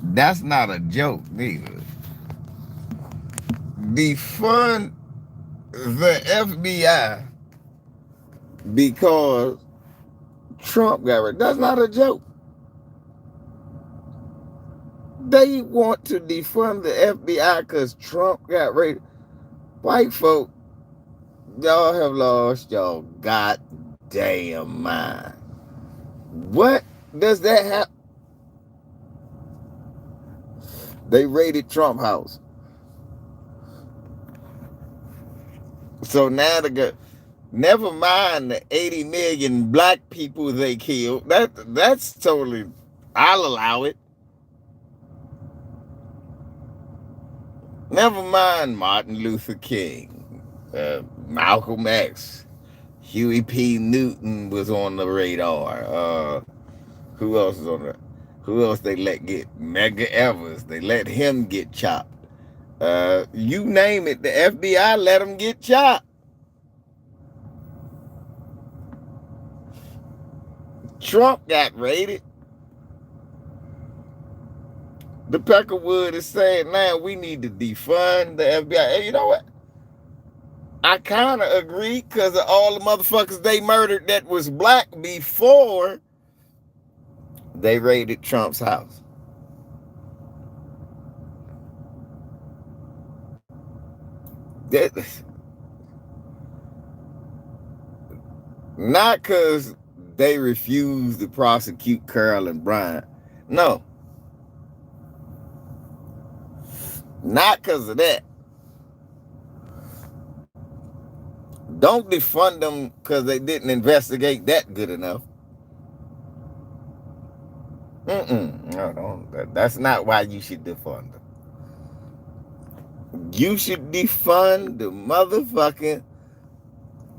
That's not a joke, neither. Defund the FBI because Trump got it. That's not a joke. They want to defund the FBI because Trump got raided. White folk, y'all have lost y'all goddamn mind. What does that have? They raided Trump house. So now never mind the 80 million black people they killed. That's totally, I'll allow it. Never mind Martin Luther King, Malcolm X, Huey P. Newton was on the radar. Who else is on the? Who else they let get? Medgar Evers. They let him get chopped. You name it, the FBI let him get chopped. Trump got raided. The Peckerwood is saying now we need to defund the FBI. Hey, you know what? I kind of agree because of all the motherfuckers they murdered that was black before they raided Trump's house. That, not because they refused to prosecute Carolyn Bryant. No. Not because of that. Don't defund them because they didn't investigate that good enough. No, that's not why you should defund them. You should defund the motherfucking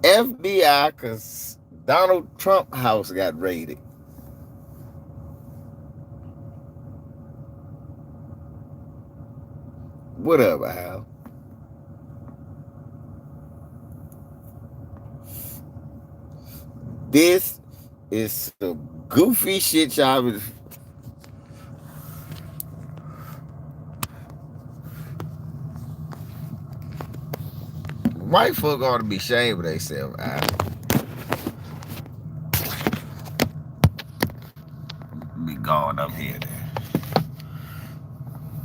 FBI because Donald Trump house got raided. Whatever, Hal. This is some goofy shit y'all was. White folk ought to be ashamed of themselves, Al. Be going up here then.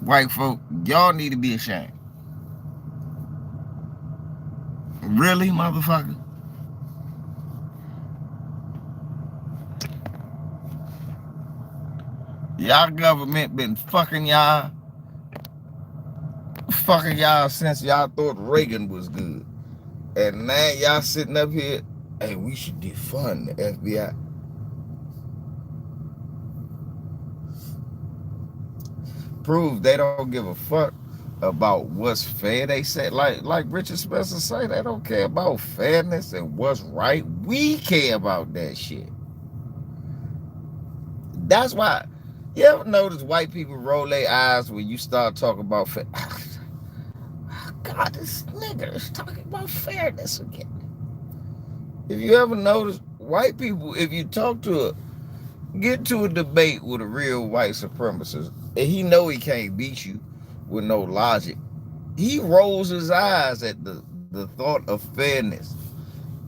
White folk, y'all need to be ashamed. Really, motherfucker? Y'all government been fucking y'all since y'all thought Reagan was good. And now y'all sitting up here, hey, we should defund the FBI. Prove they don't give a fuck about what's fair. They say, like Richard Spencer say, they don't care about fairness and what's right. We care about that shit. That's why, you ever notice white people roll their eyes when you start talking about fair? God, this nigga is talking about fairness again. If you ever notice, white people, if you get to a debate with a real white supremacist, and he know he can't beat you with no logic, he rolls his eyes at the thought of fairness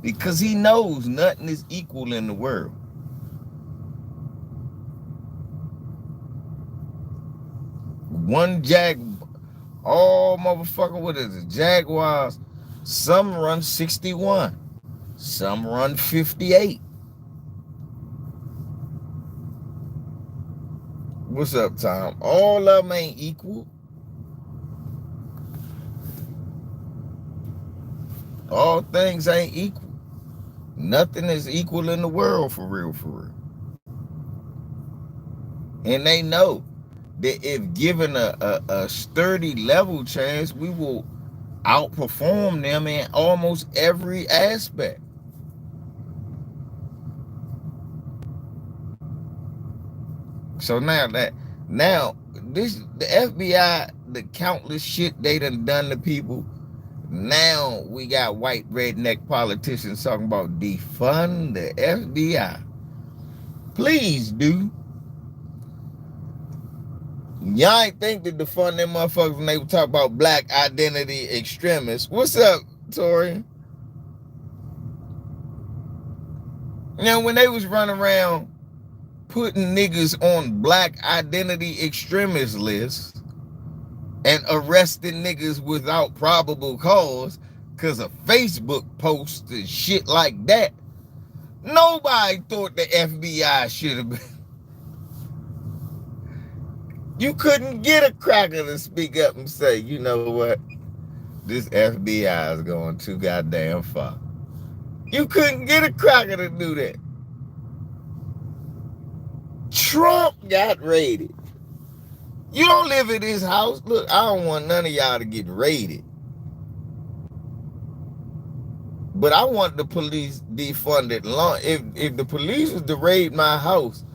because he knows nothing is equal in the world. Motherfucker, what is it? Jaguars, some run 61, some run 58. What's up, Tom? All of them ain't equal. All things ain't equal. Nothing is equal in the world, for real, for real. And they know that if given a sturdy level chance, we will outperform them in almost every aspect. So now the FBI, the countless shit they done to people, now we got white redneck politicians talking about defund the FBI. Please do. Y'all ain't think to defund them motherfuckers when they were talking about black identity extremists. What's up, Tori? Now, when they was running around putting niggas on black identity extremist lists and arresting niggas without probable cause because of Facebook posts and shit like that, nobody thought the FBI should have been. You couldn't get a cracker to speak up and say, you know what? This FBI is going too goddamn far. You couldn't get a cracker to do that. Trump got raided. You don't live in his house. Look, I don't want none of y'all to get raided. But I want the police defunded long. If the police was to raid my house,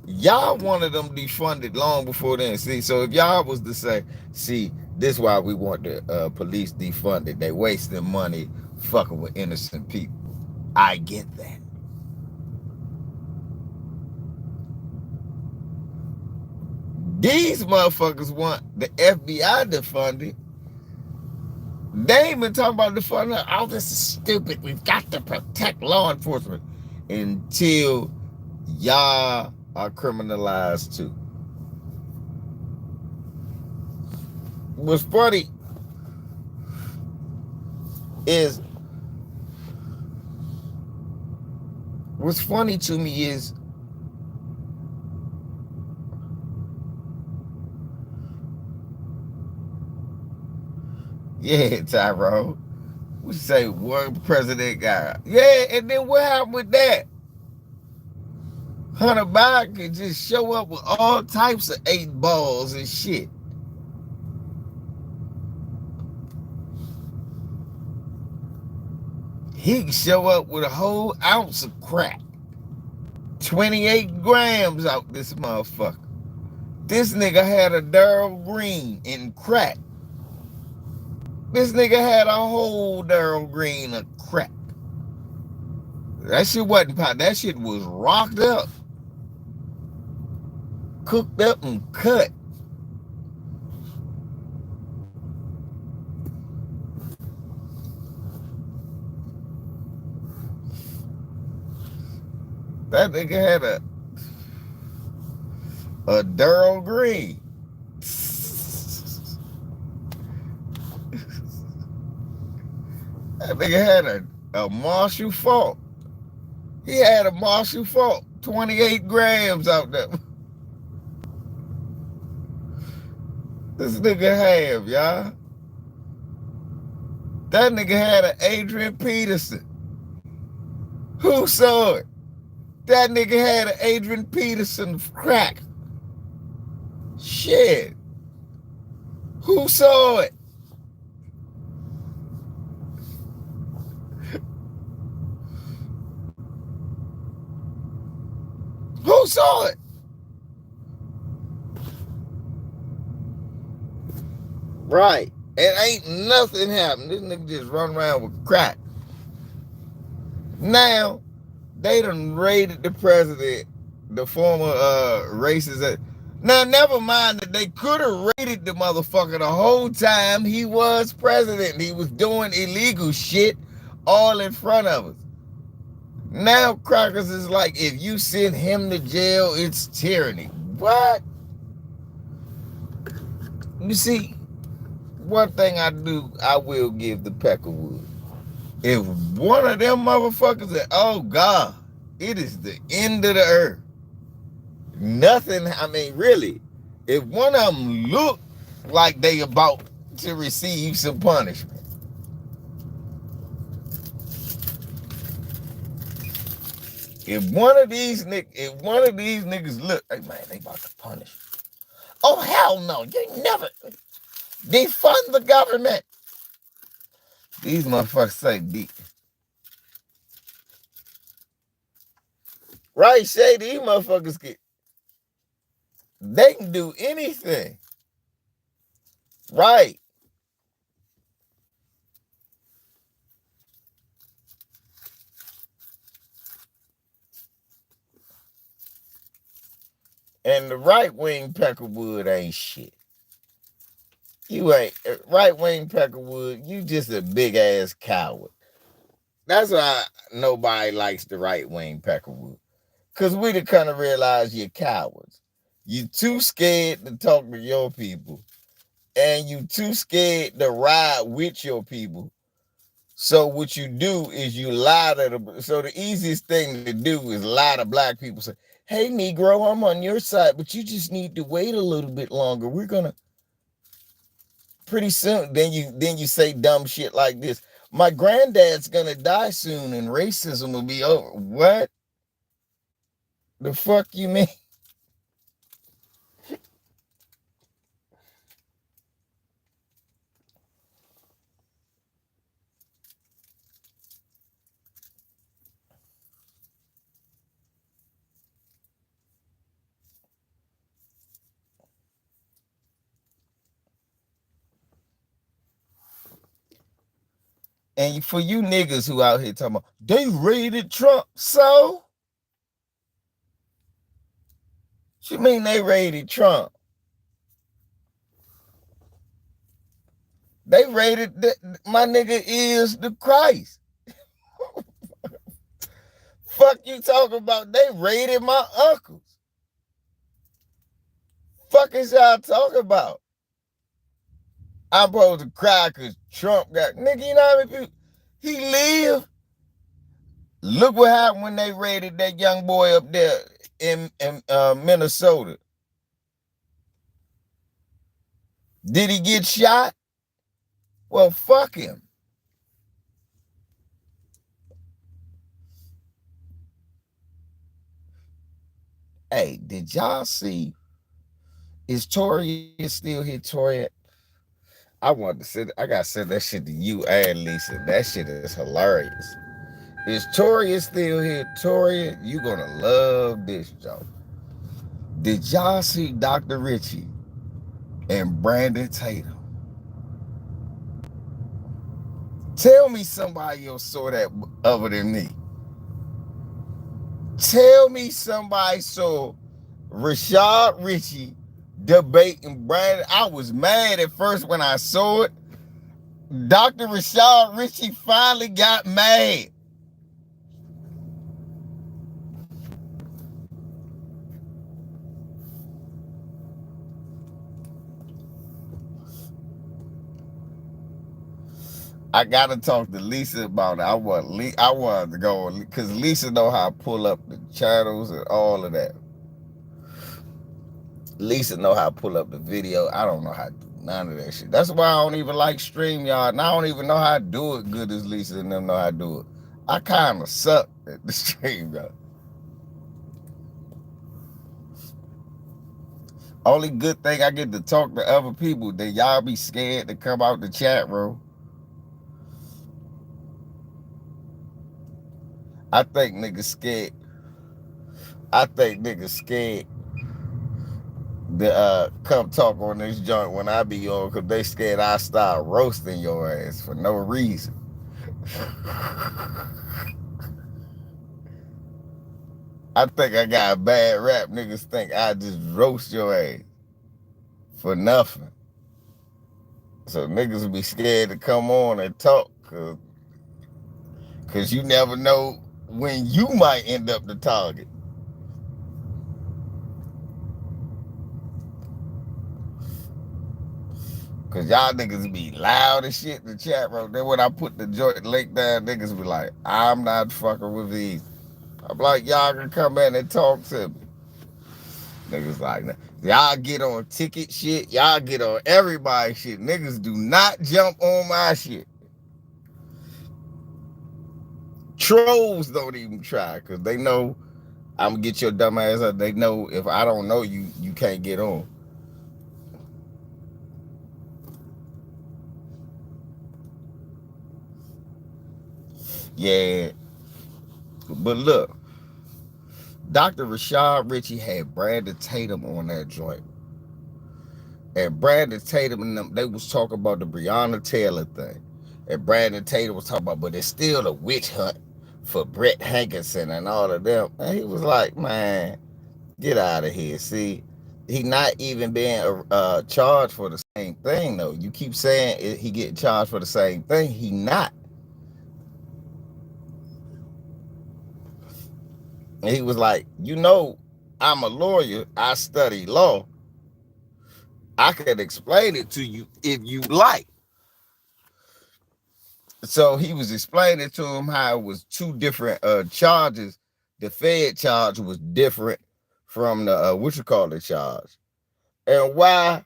y'all wanted them defunded long before then. See, so if y'all was to say, see, this is why we want the police defunded. They wasting money fucking with innocent people. I get that. These motherfuckers want the FBI defunded. They ain't been talking about defunding. Oh, this is stupid. We've got to protect law enforcement until y'all are criminalized too. What's funny is, what's funny to me is, yeah, Tyrone, we say one president got, yeah, and then what happened with that? Hunter Biden could just show up with all types of 8 balls and shit. He can show up with a whole ounce of crack. 28 grams out this motherfucker. This nigga had a Daryl Green in crack. This nigga had a whole Daryl Green of crack. That shit wasn't pot. That shit was rocked up, cooked up and cut. That nigga had a Daryl Green. That nigga had a Marshall Falk. He had a Marshall Falk, 28 grams out there. This nigga have, y'all. That nigga had an Adrian Peterson. Who saw it? That nigga had an Adrian Peterson crack. Shit. Who saw it? Who saw it? Right. And ain't nothing happened. This nigga just run around with crack. Now, they done raided the president, the former racist. Now, never mind that they could have raided the motherfucker the whole time he was president. He was doing illegal shit all in front of us. Now, crackers is like, if you send him to jail, it's tyranny. What? You see, one thing I will give the Peckerwood. If one of them motherfuckers said, oh God, it is the end of the earth. Nothing, I mean, really, if one of them look like they about to receive some punishment, if one of these niggas look, hey man, they about to punish. Oh hell no, you never defund the government. These motherfuckers say deep. Right, Shay, these motherfuckers they can do anything. Right. And the right wing Peckerwood ain't shit. You ain't right wing Peckerwood. You just a big ass coward. That's why nobody likes the right wing Peckerwood. Cause we the kind of realize you're cowards. You too scared to talk to your people, and you too scared to ride with your people. So what you do is you lie to the. So the easiest thing to do is lie to black people. Say, "Hey, Negro, I'm on your side, but you just need to wait a little bit longer. We're gonna pretty soon." Then you say dumb shit like this. My granddad's gonna die soon, and racism will be over. What the fuck you mean? And for you niggas who out here talking about they raided Trump, so what you mean they raided Trump? They raided my nigga is the Christ. Fuck you talking about? They raided my uncles. Fuck is y'all talking about? I'm supposed to cry because Trump got nigga. You know how many people he lived? Look what happened when they raided that young boy up there in Minnesota. Did he get shot? Well, fuck him. Hey, did y'all see? Is Toria still here? Toria, I wanted to send. I gotta send that shit to you and Lisa. That shit is hilarious. Is Toria still here? Toria, you gonna love this joke. Did y'all see Dr. Richie and Brandon Tatum? Tell me somebody else saw that other than me. Tell me somebody saw Rashad Richie debating Brandon. I was mad at first when I saw it. Dr. Rashad Richie finally got mad. I gotta talk to Lisa about it. I wanted to go because Lisa know how to pull up the channels and all of that. Lisa know how to pull up the video. I don't know how to do none of that shit. That's why I don't even like StreamYard. And I don't even know how to do it good as Lisa and them know how to do it. I kind of suck at the StreamYard. Only good thing I get to talk to other people. Then y'all be scared to come out the chat room. I think niggas scared. I think niggas scared to come talk on this joint when I be on because they scared I start roasting your ass for no reason. I think I got a bad rap. Niggas think I just roast your ass for nothing. So niggas be scared to come on and talk because you never know when you might end up the target. Cause y'all niggas be loud as shit in the chat room. Then when I put the joint link down, niggas be like, I'm not fucking with these. I'm like, y'all can come in and talk to me. Niggas like, y'all get on ticket shit. Y'all get on everybody shit. Niggas do not jump on my shit. Trolls don't even try because they know I'm gonna get your dumb ass up. They know if I don't know you, you can't get on. Yeah. But look, Dr. Rashad Richie had Brandon Tatum on that joint. And Brandon Tatum and them, they was talking about the Breonna Taylor thing. And Brandon Tatum was talking about, but it's still a witch hunt for Brett Hankinson and all of them. And he was like, man, Get out of here. See, he not even being charged for the same thing though. You keep saying he getting charged for the same thing. He not. And he was like, I'm a lawyer. I study law. I could explain it to you if you like. So he was explaining to him how it was two different charges. The Fed charge was different from the what you call the charge, and why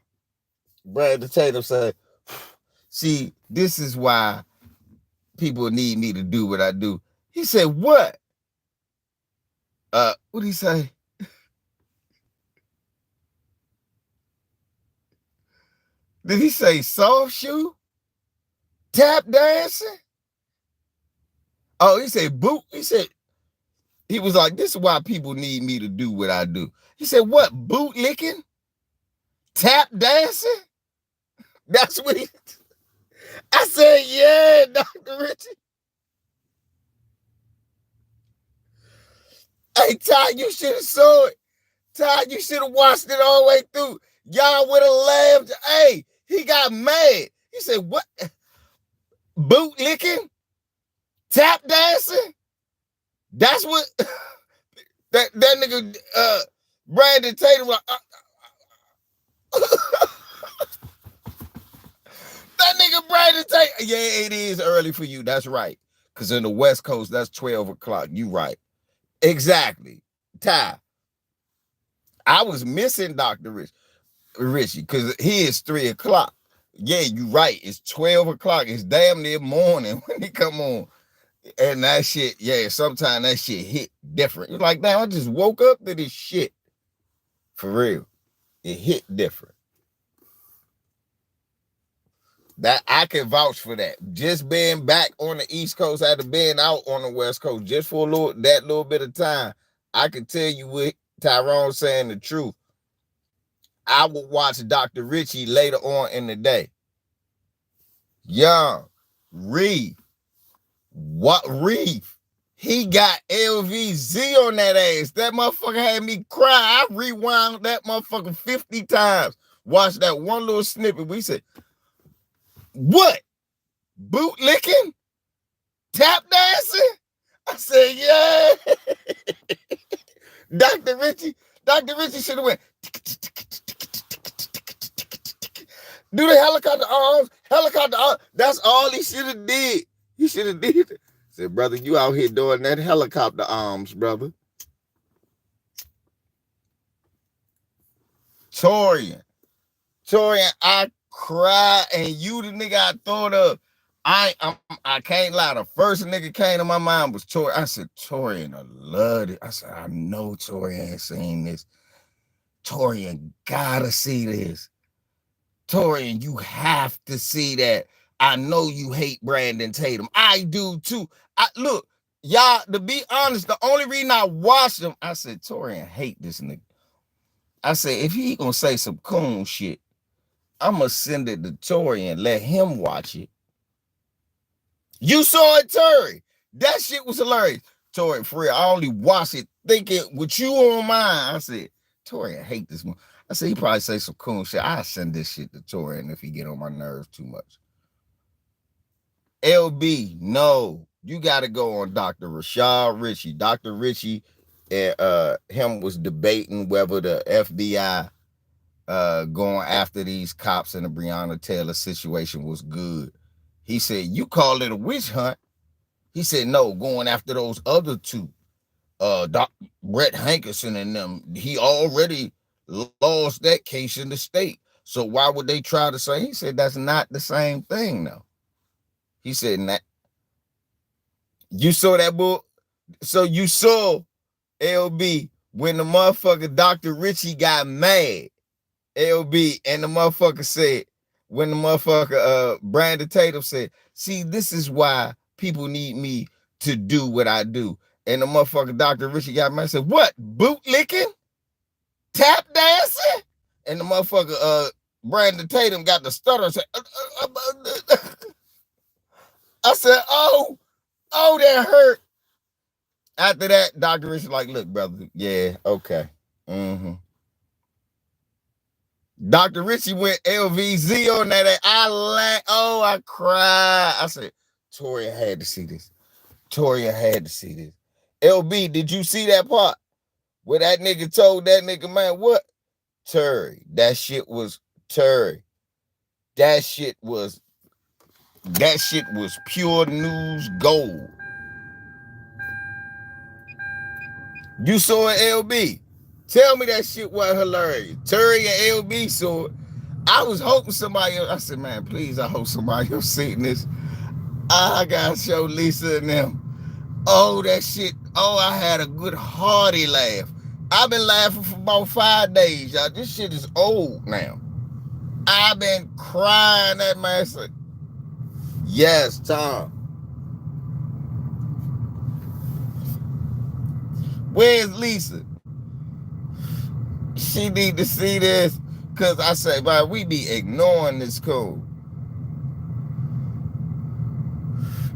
Brandon Tatum said, "See, this is why people need me to do what I do." He said, "What? What did he say? Did he say soft shoe, tap dancing? Oh, he said boot. He was like, this is why people need me to do what I do." He said, "What? Boot licking, tap dancing? That's what he." I said, "Yeah, Dr. Richie." Hey, Ty, you should have saw it. Ty, you should have watched it all the way through. Y'all would have laughed. Hey, he got mad. He said, "What? Boot licking? Tap dancing? That's what that nigga Brandon Tatum was that nigga Brandon Tatum. Yeah, it is early for you. That's right. Because in the West Coast, that's 12 o'clock. You right. Exactly. Ty. I was missing Dr. Richie because he is 3 o'clock. Yeah, you right. It's 12 o'clock. It's damn near morning when he come on. And that shit, yeah, sometimes that shit hit different. You're like, damn, I just woke up to this shit. For real. It hit different. That I can vouch for that. Just being back on the East Coast after being out on the West Coast, just for that little bit of time, I can tell you with Tyrone saying the truth. I would watch Dr. Richie later on in the day. Young, Reeve. What Reeve? He got LVZ on that ass. That motherfucker had me cry. I rewound that motherfucker 50 times. Watched that one little snippet. We said, "What? Boot licking? Tap dancing?" I said, "Yeah." Dr. Richie should have went. Do the helicopter arms. That's all he should have did. He should have did it. Said, "Brother, you out here doing that helicopter arms, brother." Torian, I cried, and you the nigga I thought of. I can't lie. The first nigga came to my mind was Torian. I said, "Torian, I love it." I said, "I know Torian ain't seen this. Torian gotta see this. Torian, you have to see that. I know you hate Brandon Tatum. I do too." Look, y'all, to be honest, the only reason I watched him, I said, Torian hate this nigga. I said, if he gonna say some coon shit, I'm gonna send it to Torian, let him watch it. You saw it, Terry. That shit was hilarious. Torian, for real, I only watched it thinking with you on mine. I said, Torian hate this one. I said, he probably say some cool shit. I send this shit to Torian if he get on my nerves too much. LB, no, you got to go on Dr. Rashad Richie. Dr. Richie and him was debating whether the FBI going after these cops in the Breonna Taylor situation was good. He said, you call it a witch hunt. He said, no, going after those other two. Brett Hankerson and them, he already lost that case in the state. So why would they try to say? He said, that's not the same thing now. He said, that you saw that book. So you saw LB when the motherfucker Dr. Richie got mad. LB and the motherfucker said, when the motherfucker Brandon Tatum said, see, this is why people need me to do what I do. And the motherfucker Dr. Richie got mad and said, what? Boot licking? Tap dancing? And the motherfucker Brandon Tatum got the stutter and said, I said, oh, that hurt. After that, Dr. Richie like, look, brother, yeah, okay. Mm-hmm. Dr. Richie went LVZ on that. I cried. I said, Toria had to see this. Toria had to see this. LB, did you see that part? Where that nigga told that nigga, man, what? Terry. That shit was Terry. That shit was pure news gold. You saw it, LB. Tell me that shit wasn't hilarious. Terry and LB saw it. I was hoping somebody else. I said, man, please, I hope somebody else seen this. I gotta show Lisa and them. Oh, that shit. Oh, I had a good hearty laugh. I've been laughing for about 5 days, y'all. This shit is old now. I've been crying at my son. Yes, Tom. Where's Lisa? She need to see this. Cause I say, man, we be ignoring this code.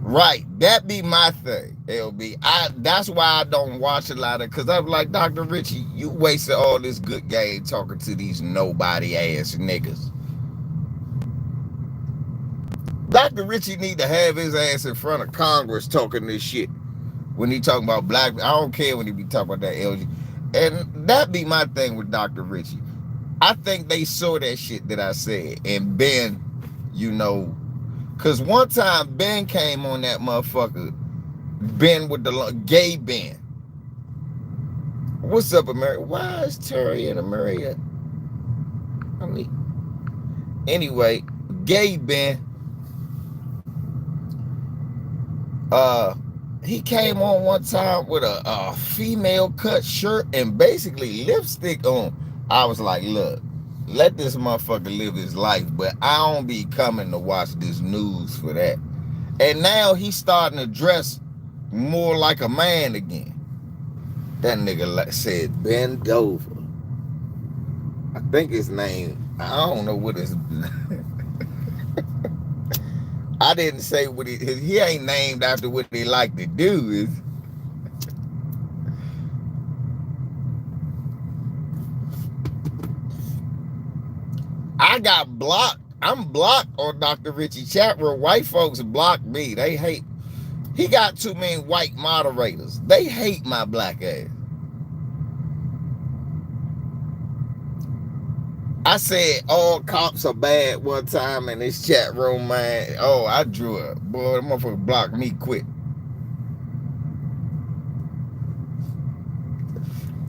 Right. That be my thing, LB. That's why I don't watch a lot of, cause I'm like, Dr. Richie, you wasted all this good game talking to these nobody ass niggas. Dr. Richie need to have his ass in front of Congress talking this shit. When he talking about black, I don't care when he be talking about that LG. And that be my thing with Dr. Richie. I think they saw that shit that I said. And Ben, you know, because one time Ben came on that motherfucker. Ben with the gay Ben. What's up, America? Why is Terry and America? I mean, anyway, gay Ben. He came on one time with a female cut shirt and basically lipstick on. I was like, look, let this motherfucker live his life, but I don't be coming to watch this news for that. And now he's starting to dress more like a man again. That nigga said bend over. I think his name, I don't know what his I didn't say what he ain't named after what they like to do. Is I got blocked. I'm blocked on Dr. Richie chat room. White folks block me. They hate. He got too many white moderators. They hate my black ass. I said all cops are bad one time in this chat room, man. Oh, I drew up. Boy, the motherfucker blocked me quick.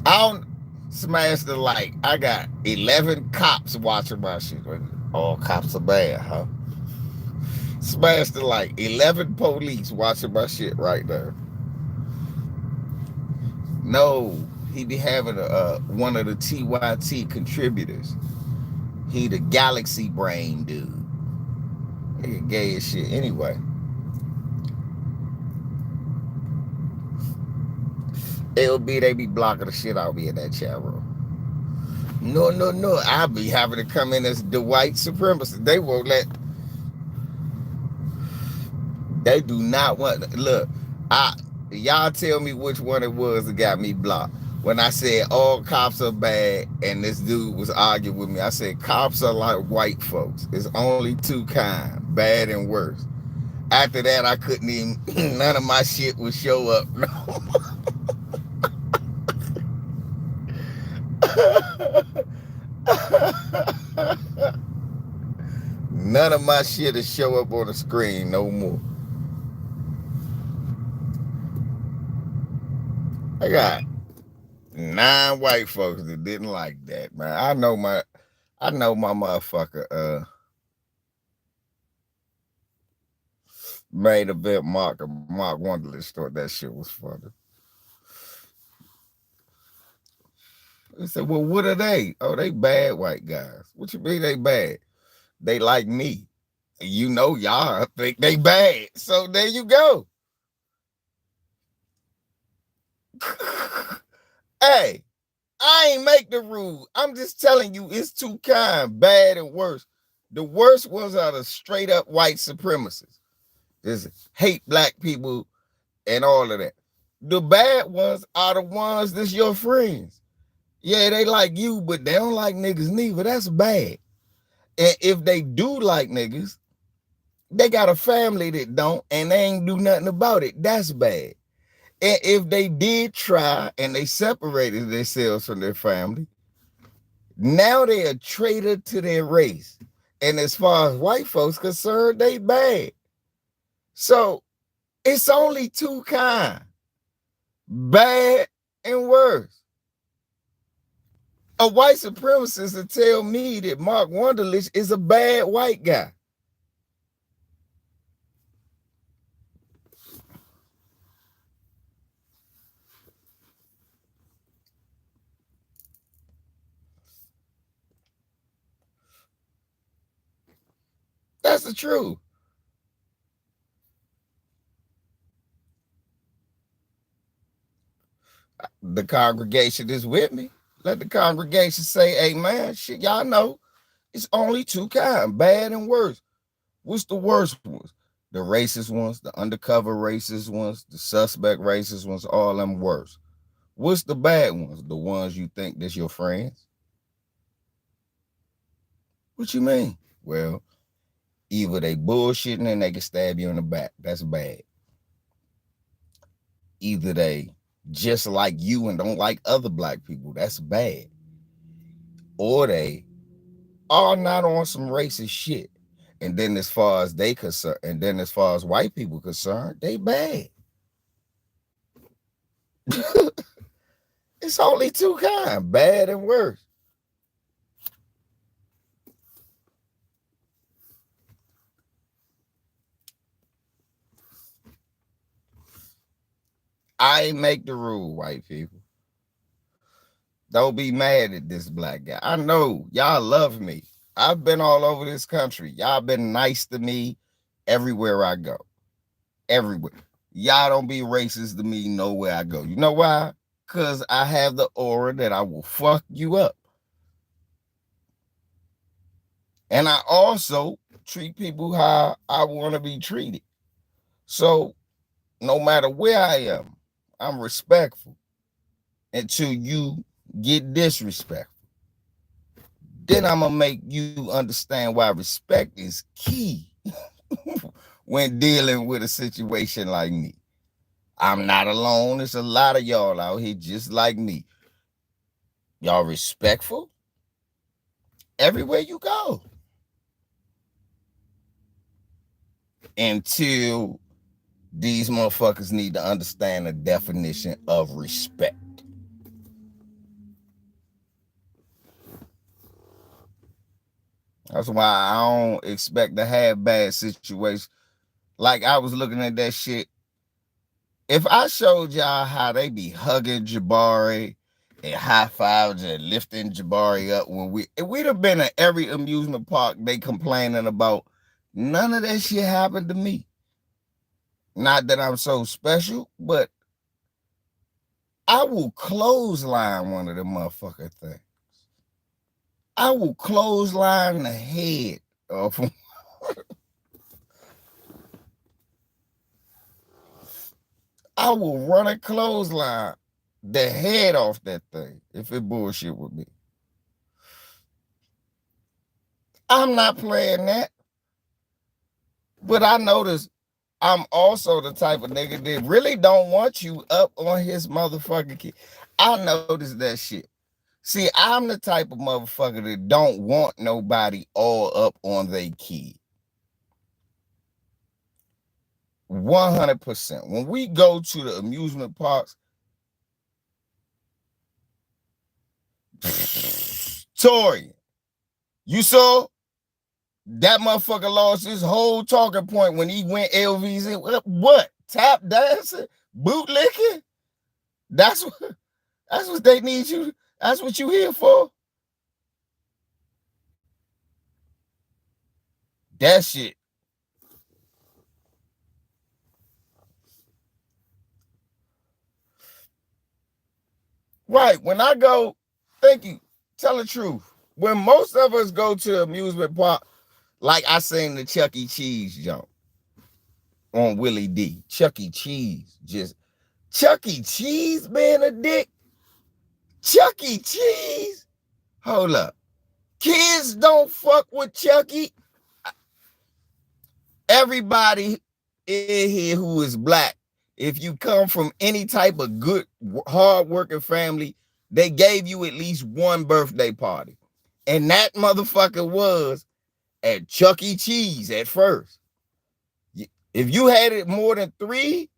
I don't smash the like. I got 11 cops watching my shit. All cops are bad, huh? Smash the like. 11 police watching my shit right there. No, he be having one of the TYT contributors. He the galaxy brain dude. He gay as shit. Anyway. LB, they be blocking the shit out of me in that chat room. No. I be having to come in as the white supremacist. They won't let. They do not want. Look, y'all tell me which one it was that got me blocked. When I said all cops are bad and this dude was arguing with me, I said cops are like white folks. It's only two kinds, bad and worse. After that, I couldn't even, none of my shit would show up. None of my shit will show up on the screen no more. I got 9 white folks that didn't like that, man. I know my motherfucker made a bit Mark Wunderlich thought that shit was funny. He said, well, what are they? Oh, they bad white guys. What you mean they bad? They like me. You know y'all think they bad. So there you go. Hey, I ain't make the rule. I'm just telling you, it's two kinds, bad and worse. The worst ones are the straight up white supremacists. Just hate black people and all of that. The bad ones are the ones that's your friends. Yeah, they like you, but they don't like niggas neither. That's bad. And if they do like niggas, they got a family that don't, and they ain't do nothing about it. That's bad. And if they did try and they separated themselves from their family, now they a traitor to their race. And as far as white folks concerned, they bad. So it's only two kinds, bad and worse. A white supremacist will tell me that Mark Wunderlich is a bad white guy. That's the truth. The congregation is with me. Let the congregation say amen. Shit, y'all know it's only two kinds, bad and worse. What's the worst ones? The racist ones, the undercover racist ones, the suspect racist ones, all them worse. What's the bad ones? The ones you think that's your friends? What you mean? Well, either they bullshitting and they can stab you in the back. That's bad. Either they just like you and don't like other black people. That's bad. Or they are not on some racist shit. And then as far as they concerned, and then as far as white people concerned, they bad. It's only two kinds, bad and worse. I ain't make the rule, white people. Don't be mad at this black guy. I know y'all love me. I've been all over this country. Y'all been nice to me everywhere I go. Everywhere. Y'all don't be racist to me nowhere I go. You know why? Because I have the aura that I will fuck you up. And I also treat people how I want to be treated. So no matter where I am, I'm respectful until you get disrespectful. Then I'm going to make you understand why respect is key when dealing with a situation like me. I'm not alone. There's a lot of y'all out here just like me. Y'all respectful everywhere you go. Until these motherfuckers need to understand the definition of respect. That's why I don't expect to have bad situations. Like I was looking at that shit. If I showed y'all how they be hugging Jabari and high fives and lifting Jabari up when if we'd have been at every amusement park they complaining about, none of that shit happened to me. Not that I'm so special, but I will clothesline one of them motherfucker things. I will clothesline the head of I will run a clothesline the head off that thing if it bullshit with me. I'm not playing that. But I notice I'm also the type of nigga that really don't want you up on his motherfucking kid. I noticed that shit. See, I'm the type of motherfucker that don't want nobody all up on their kid. 100%. When we go to the amusement parks, Tori, you saw that motherfucker lost his whole talking point when he went LVs. What? Tap dancing? Bootlicking? That's what they need you. That's what you here for. That shit. Right. When I go, thank you. Tell the truth. When most of us go to amusement park, like I seen the Chuck E. Cheese jump on Willie D. Chuck E. Cheese. Just Chuck E. Cheese being a dick. Chuck E. Cheese? Hold up. Kids don't fuck with Chuck E. Everybody in here who is black, if you come from any type of good, hard-working family, they gave you at least one birthday party. And that motherfucker was at Chuck E. Cheese at first. If you had it more than 3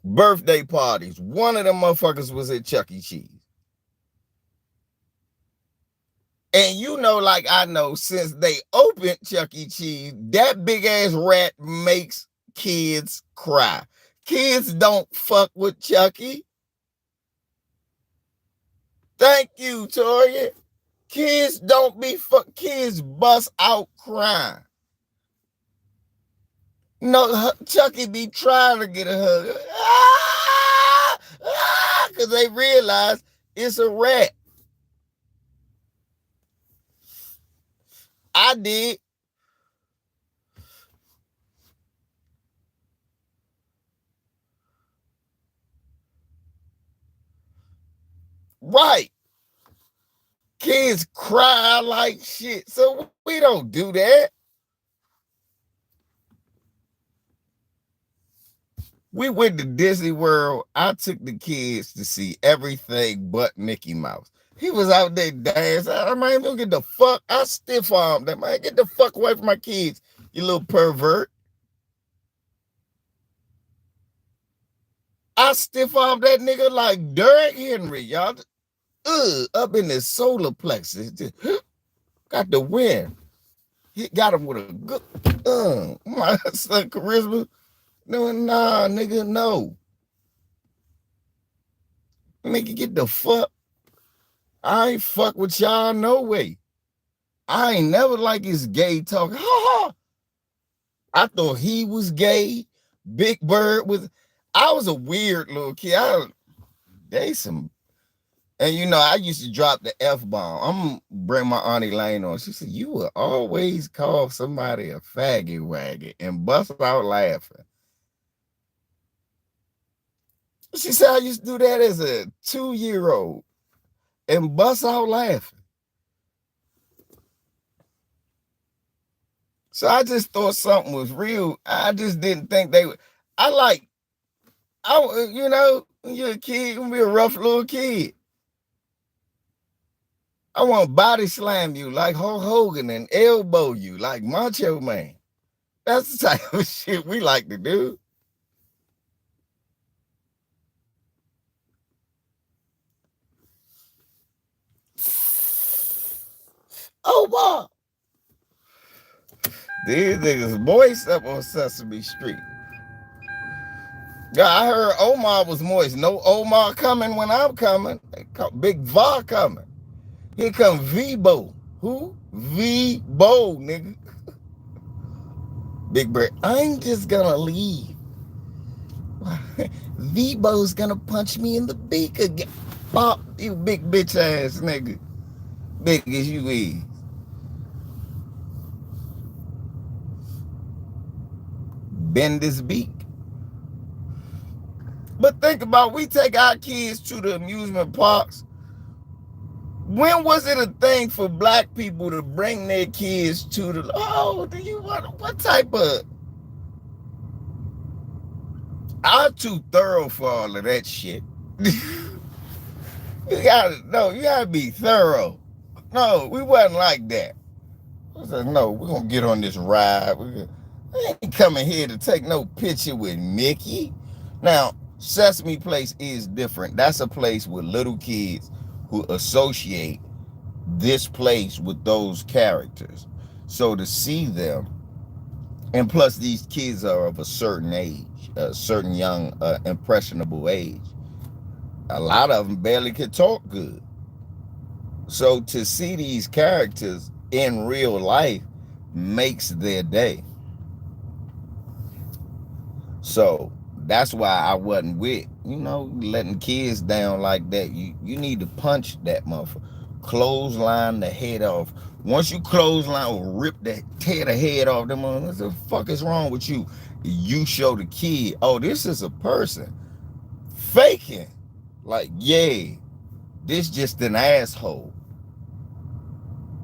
birthday parties, one of them motherfuckers was at Chuck E. Cheese. And you know, like I know, since they opened Chuck E. Cheese, that big ass rat makes kids cry. Kids don't fuck with Chucky. Thank you, Toria. Kids don't be kids bust out crying. No, Chucky be trying to get a hug. Because they realize it's a rat. I did. Right. Kids cry like shit. So we don't do that. We went to Disney World. I took the kids to see everything but Mickey Mouse. He was out there dancing. I might even get the fuck. I stiff armed that man. Get the fuck away from my kids, you little pervert. I stiff armed that nigga like Derrick Henry, y'all. Up in his solar plexus. Got the win. He got him with a good my son charisma. No, nah, nigga, no. Nigga, get the fuck. I ain't fuck with y'all no way. I ain't never like his gay talk. Ha ha. I thought he was gay. Big Bird was. I was a weird little kid. And you know, I used to drop the F-bomb. I'm gonna bring my Auntie Lane on. She said, you will always call somebody a faggot waggot and bust out laughing. She said I used to do that as a 2-year-old and bust out laughing. So I just thought something was real. I just didn't think they would. You know, when you're a kid, you're gonna be a rough little kid. I want to body slam you like Hulk Hogan and elbow you like Macho Man. That's the type of shit we like to do. Oh, boy. These niggas moist up on Sesame Street. Yeah, I heard Omar was moist. No Omar coming when I'm coming. Big Va coming. Here come V-Bo. Who? V-Bo, nigga. Big Bird. I'm just gonna leave. V-Bo's gonna punch me in the beak again. Pop, you big bitch ass nigga. Big as you is. Bend his beak. But think about, we take our kids to the amusement parks. When was it a thing for black people to bring their kids to the, do you want, what type of, I'm too thorough for all of that shit. You gotta be thorough. No, we wasn't like that. I said, no, we're gonna get on this ride. I ain't coming here to take no picture with Mickey. Now, Sesame Place is different. That's a place with little kids who associate this place with those characters. So to see them, and plus these kids are of a certain age, a certain young, impressionable age. A lot of them barely could talk good. So to see these characters in real life makes their day. So that's why I wasn't with, letting kids down like that. You need to punch that motherfucker. Clothesline the head off. Once you clothesline or tear the head off them, what the fuck is wrong with you? You show the kid, oh, this is a person faking. Like, yeah. This just an asshole.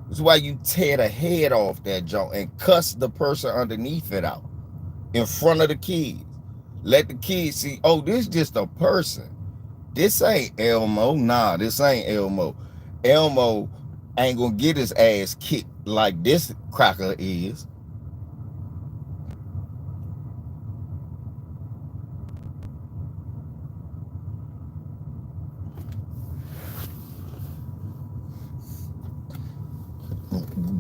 That's why you tear the head off that joint and cuss the person underneath it out in front of the kids. Let the kids see, oh, this just a person. This ain't Elmo. Nah, this ain't Elmo. Elmo ain't gonna get his ass kicked like this cracker is.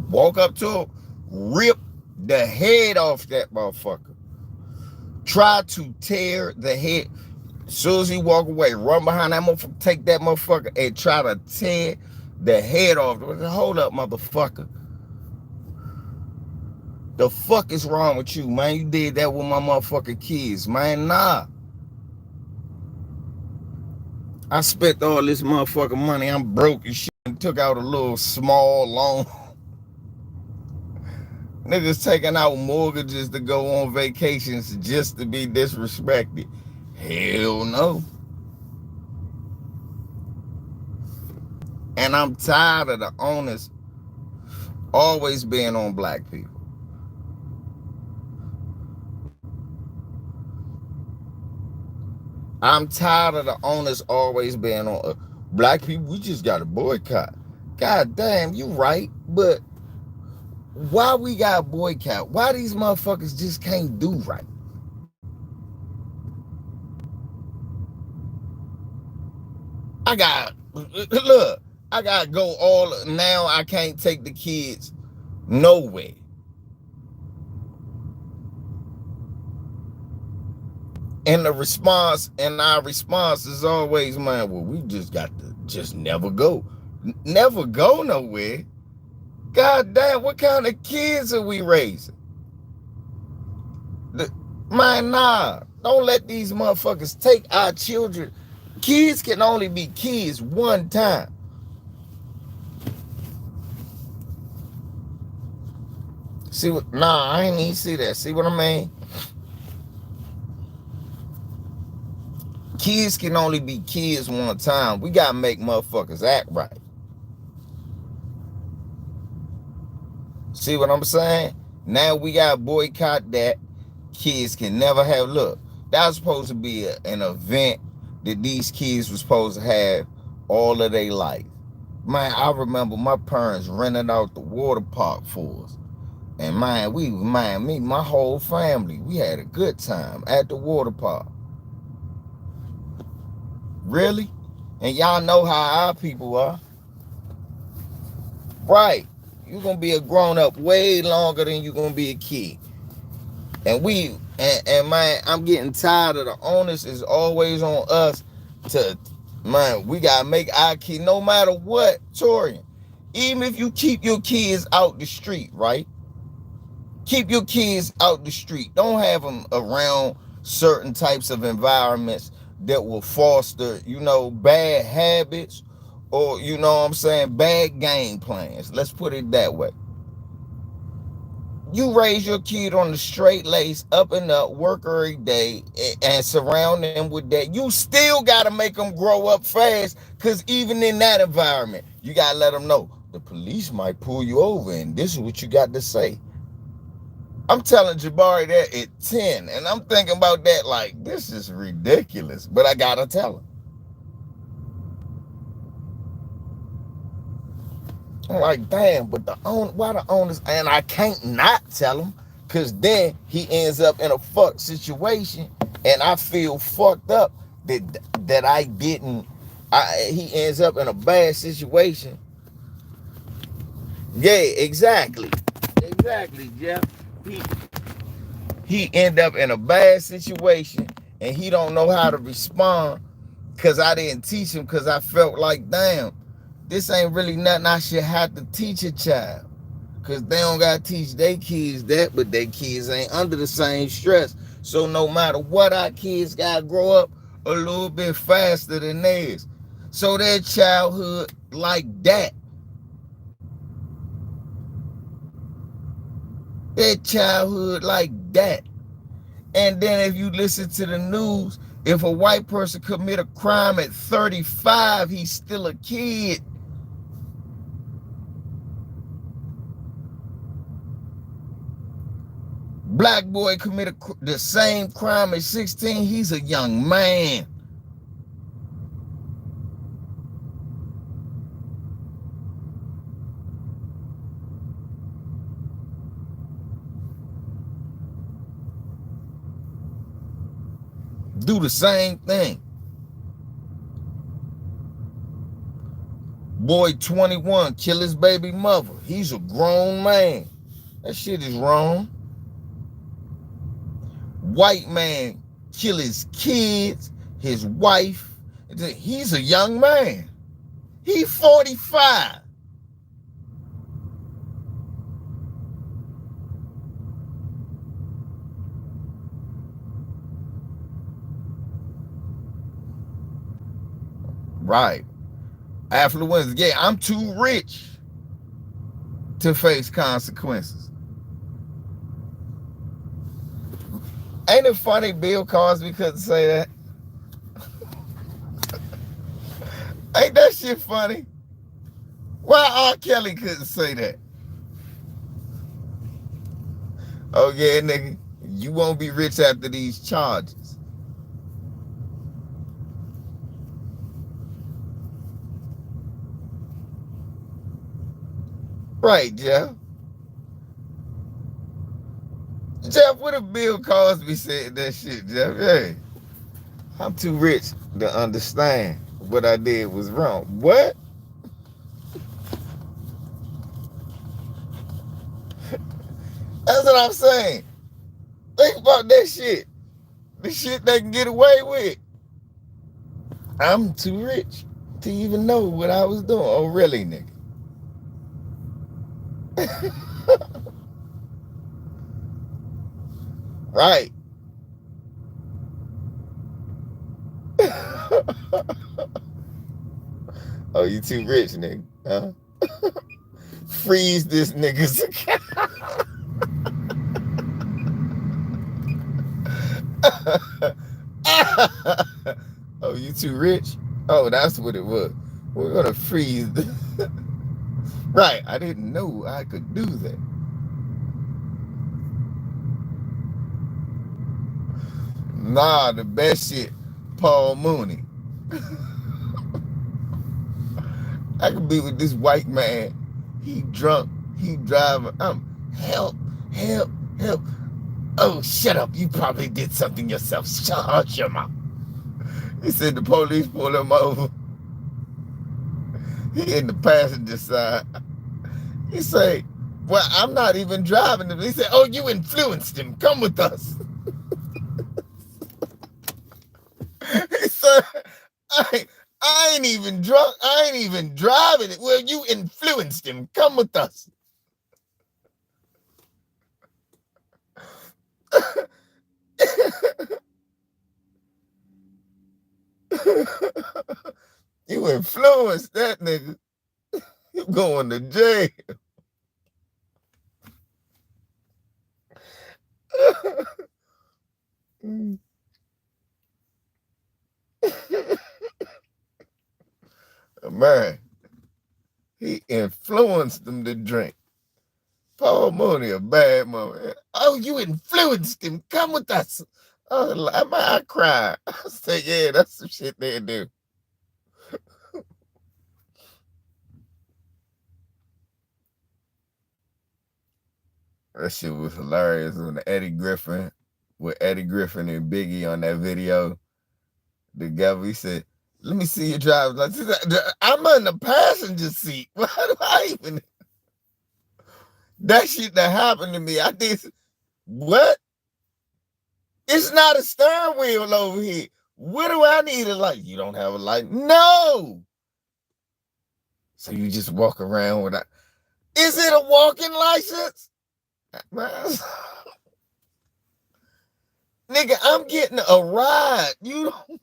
Walk up to him, rip the head off that motherfucker. Try to tear the head. As soon as he walk away, run behind that motherfucker, take that motherfucker, and try to tear the head off. Hold up, motherfucker. The fuck is wrong with you, man? You did that with my motherfucking kids, man. Nah. I spent all this motherfucking money. I'm broke and shit and took out a little small loan. Niggas taking out mortgages to go on vacations just to be disrespected. Hell no. And I'm tired of the onus always being on black people. I'm tired of the onus always being on black people. We just got to boycott. God damn, you right. But why we got boycott? Why these motherfuckers just can't do right? I got to go all, now I can't take the kids nowhere. And our response is always, man, well, we just got to just never go. Never go nowhere. God damn, what kind of kids are we raising? Man, nah. Don't let these motherfuckers take our children. Kids can only be kids one time. See what? Nah, I ain't even see that. See what I mean? Kids can only be kids one time. We gotta make motherfuckers act right. See what I'm saying? Now we gotta boycott that. Kids can never have, look, that was supposed to be an event that these kids were supposed to have all of their life. Man, I remember my parents rented out the water park for us. And man, me, my whole family, we had a good time at the water park. Really? And y'all know how our people are. Right. You're going to be a grown-up way longer than you're going to be a kid. And man, I'm getting tired of the onus is always on us to, man, we got to make our kids, no matter what, Torian, even if you keep your kids out the street, right? Keep your kids out the street. Don't have them around certain types of environments that will foster, bad habits or, bad game plans. Let's put it that way. You raise your kid on the straight lace, up and up, work every day, and surround them with that. You still got to make them grow up fast, because even in that environment, you got to let them know the police might pull you over, and this is what you got to say. I'm telling Jabari that at 10, and I'm thinking about that like, this is ridiculous, but I got to tell him. I'm like, damn, but why the owners, and I can't not tell him, because then he ends up in a fucked situation, and I feel fucked up that I didn't, he ends up in a bad situation. Yeah, exactly, Jeff. He end up in a bad situation, and he don't know how to respond, because I didn't teach him, because I felt like, damn, this ain't really nothing I should have to teach a child, because they don't got to teach their kids that, but their kids ain't under the same stress. So no matter what, our kids got to grow up a little bit faster than theirs. So their childhood like that. Their childhood like that. And then if you listen to the news, If a white person commit a crime at 35, he's still a kid. Black boy commit the same crime at 16, he's a young man. Do the same thing. Boy 21, kill his baby mother. He's a grown man. That shit is wrong. White man kill his kids, his wife. He's a young man. He 45. Right. Affluence. Yeah, I'm too rich to face consequences. Ain't it funny Bill Cosby couldn't say that? Ain't that shit funny? Why R. Kelly couldn't say that? Oh yeah, nigga, you won't be rich after these charges. Right, Jeff. Jeff, what if Bill Cosby said that shit, Jeff? Hey, I'm too rich to understand what I did was wrong. What? That's what I'm saying. Think about that shit. The shit they can get away with. I'm too rich to even know what I was doing. Oh, really, nigga? Right. Oh, you too rich, nigga. Huh? Freeze this nigga's account. Oh, you too rich? Oh, that's what it was. We're gonna freeze. Right. I didn't know I could do that. Nah, the best shit, Paul Mooney. I could be with this white man. He drunk. He driving. Help, help, help. Oh, shut up. You probably did something yourself. Shut your mouth. He said the police pulled him over. He in the passenger side. He say, well, I'm not even driving him. He said, oh, you influenced him. Come with us. He said, I ain't even drunk. I ain't even driving it. Well, you influenced him. Come with us. You influenced that nigga. You going to jail. Man, he influenced them to drink. Paul Mooney, a bad moment. Oh, you influenced him. Come with us. Oh, I cried. I said, yeah, that's some shit they do. That shit was hilarious when Eddie Griffin, with Eddie Griffin and Biggie on that video together. He said, let me see your driver's license. I'm in the passenger seat. Why do I even? That shit that happened to me, I did. What? It's not a steering wheel over here. What do I need a light? You don't have a light? No. So you just walk around without. Is it a walking license? Nigga, I'm getting a ride. You don't.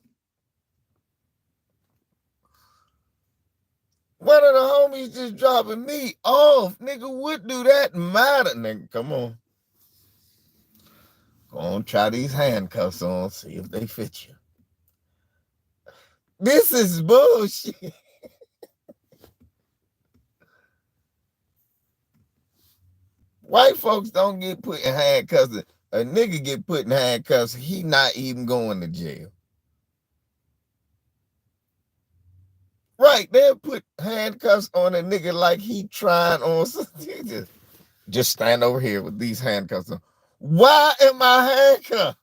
One of the homies just dropping me off. Nigga, what do that matter? Nigga, come on. Go on, try these handcuffs on, see if they fit you. This is bullshit. White folks don't get put in handcuffs. A nigga get put in handcuffs, he not even going to jail. Right, they'll put handcuffs on a nigga like he trying on something. Just stand over here with these handcuffs on. Why am I handcuffed?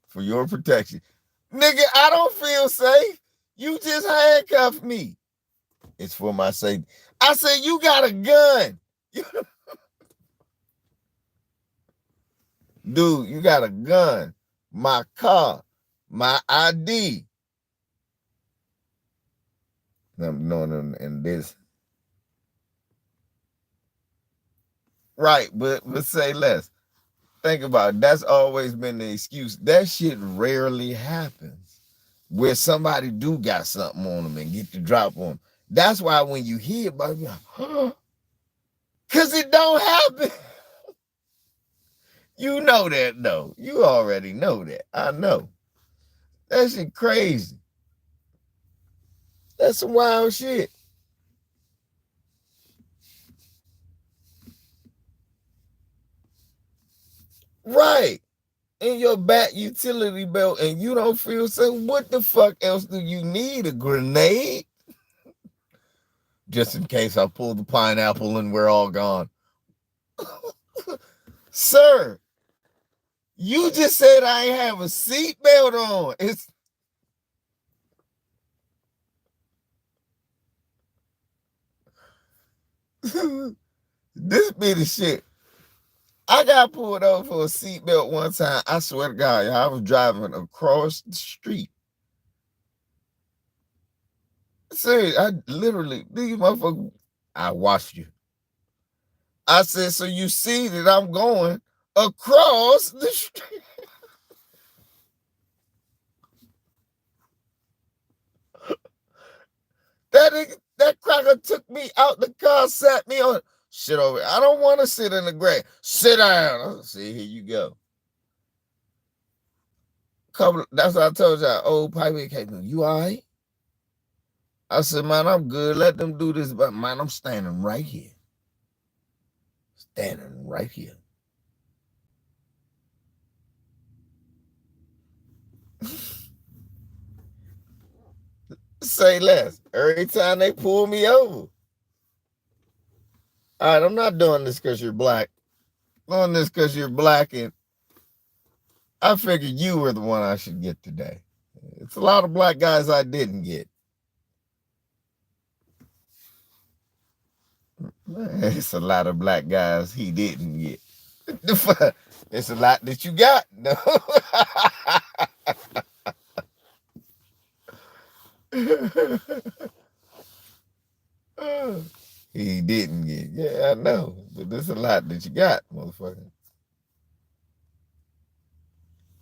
For your protection. Nigga, I don't feel safe. You just handcuffed me. It's for my safety. I said, you got a gun. Dude, you got a gun. My car. My ID. I'm knowing them in this. Right, but say less. Think about it. That's always been the excuse. That shit rarely happens. Where somebody do got something on them and get the drop on them. That's why when you hear about it, you're like, huh? Because it don't happen. You know that, though. You already know that. I know. That shit crazy. That's some wild shit. Right. In your back utility belt and you don't feel safe. What the fuck else do you need? A grenade? Just in case I pull the pineapple and we're all gone. Sir, you just said I ain't have a seatbelt on. It's this be the shit. I got pulled over for a seatbelt one time. I swear to God, I was driving across the street. Serious, I literally, these motherfuckers, I watched you. I said, so you see that I'm going across the street. That cracker took me out the car, sat me on. Sit over. I don't want to sit in the grass. Sit down. I said, here you go. That's what I told y'all. Old pipe came. You all right? I said, man, I'm good. Let them do this, but man, I'm standing right here. Standing right here. Say less. Every time they pull me over. All right, I'm not doing this because you're black. I'm doing this because you're black, and I figured you were the one I should get today. It's a lot of black guys I didn't get. It's a lot of black guys he didn't get. It's a lot that you got. No. He didn't get. Yeah, I know. But there's a lot that you got, motherfucker.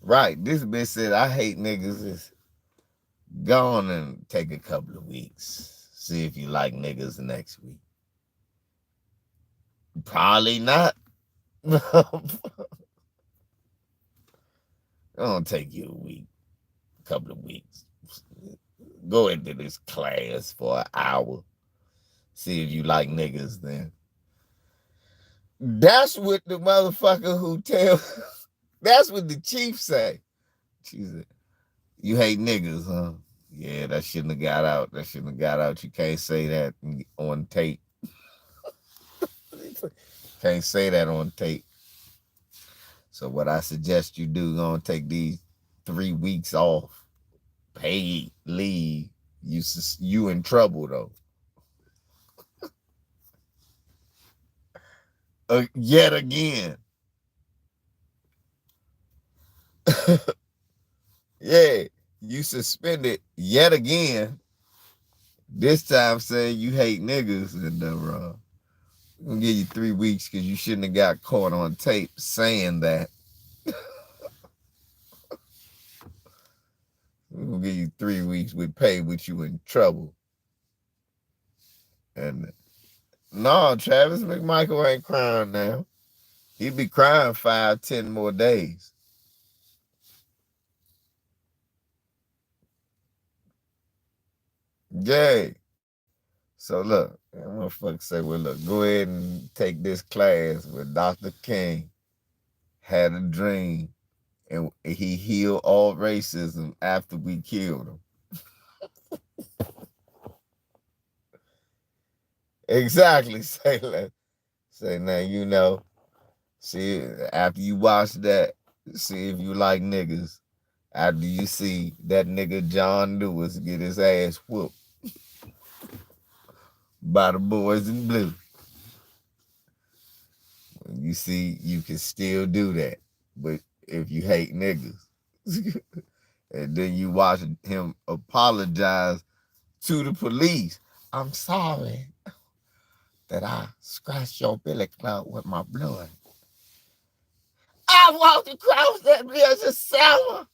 Right. This bitch said, I hate niggas. Is go on and take a couple of weeks. See if you like niggas next week. Probably not. It'll take you a week, a couple of weeks. Go into this class for an hour. See if you like niggas then. That's what the motherfucker who tell, that's what the chief say. She said, you hate niggas, huh? Yeah, that shouldn't have got out. That shouldn't have got out. You can't say that on tape. Can't say that on tape. So what I suggest you do, gonna take these 3 weeks off, paid leave. You in trouble though. Yet again. Yeah, you suspended yet again. This time saying you hate niggas and I'm gonna give you 3 weeks because you shouldn't have got caught on tape saying that. We're gonna give you 3 weeks with pay with you in trouble. And no, Travis McMichael ain't crying now. He'd be crying 5, 10 more days. Yeah. So look, that motherfucker say, well, look, go ahead and take this class with Dr. King had a dream and he healed all racism after we killed him. Exactly. Say now see after you watch that, see if you like niggas. After you see that nigga John Lewis get his ass whooped by the boys in blue. You see, you can still do that. But if you hate niggas, and then you watch him apologize to the police, I'm sorry that I scratched your belly clout with my blood. I walked across that bridge of Selma.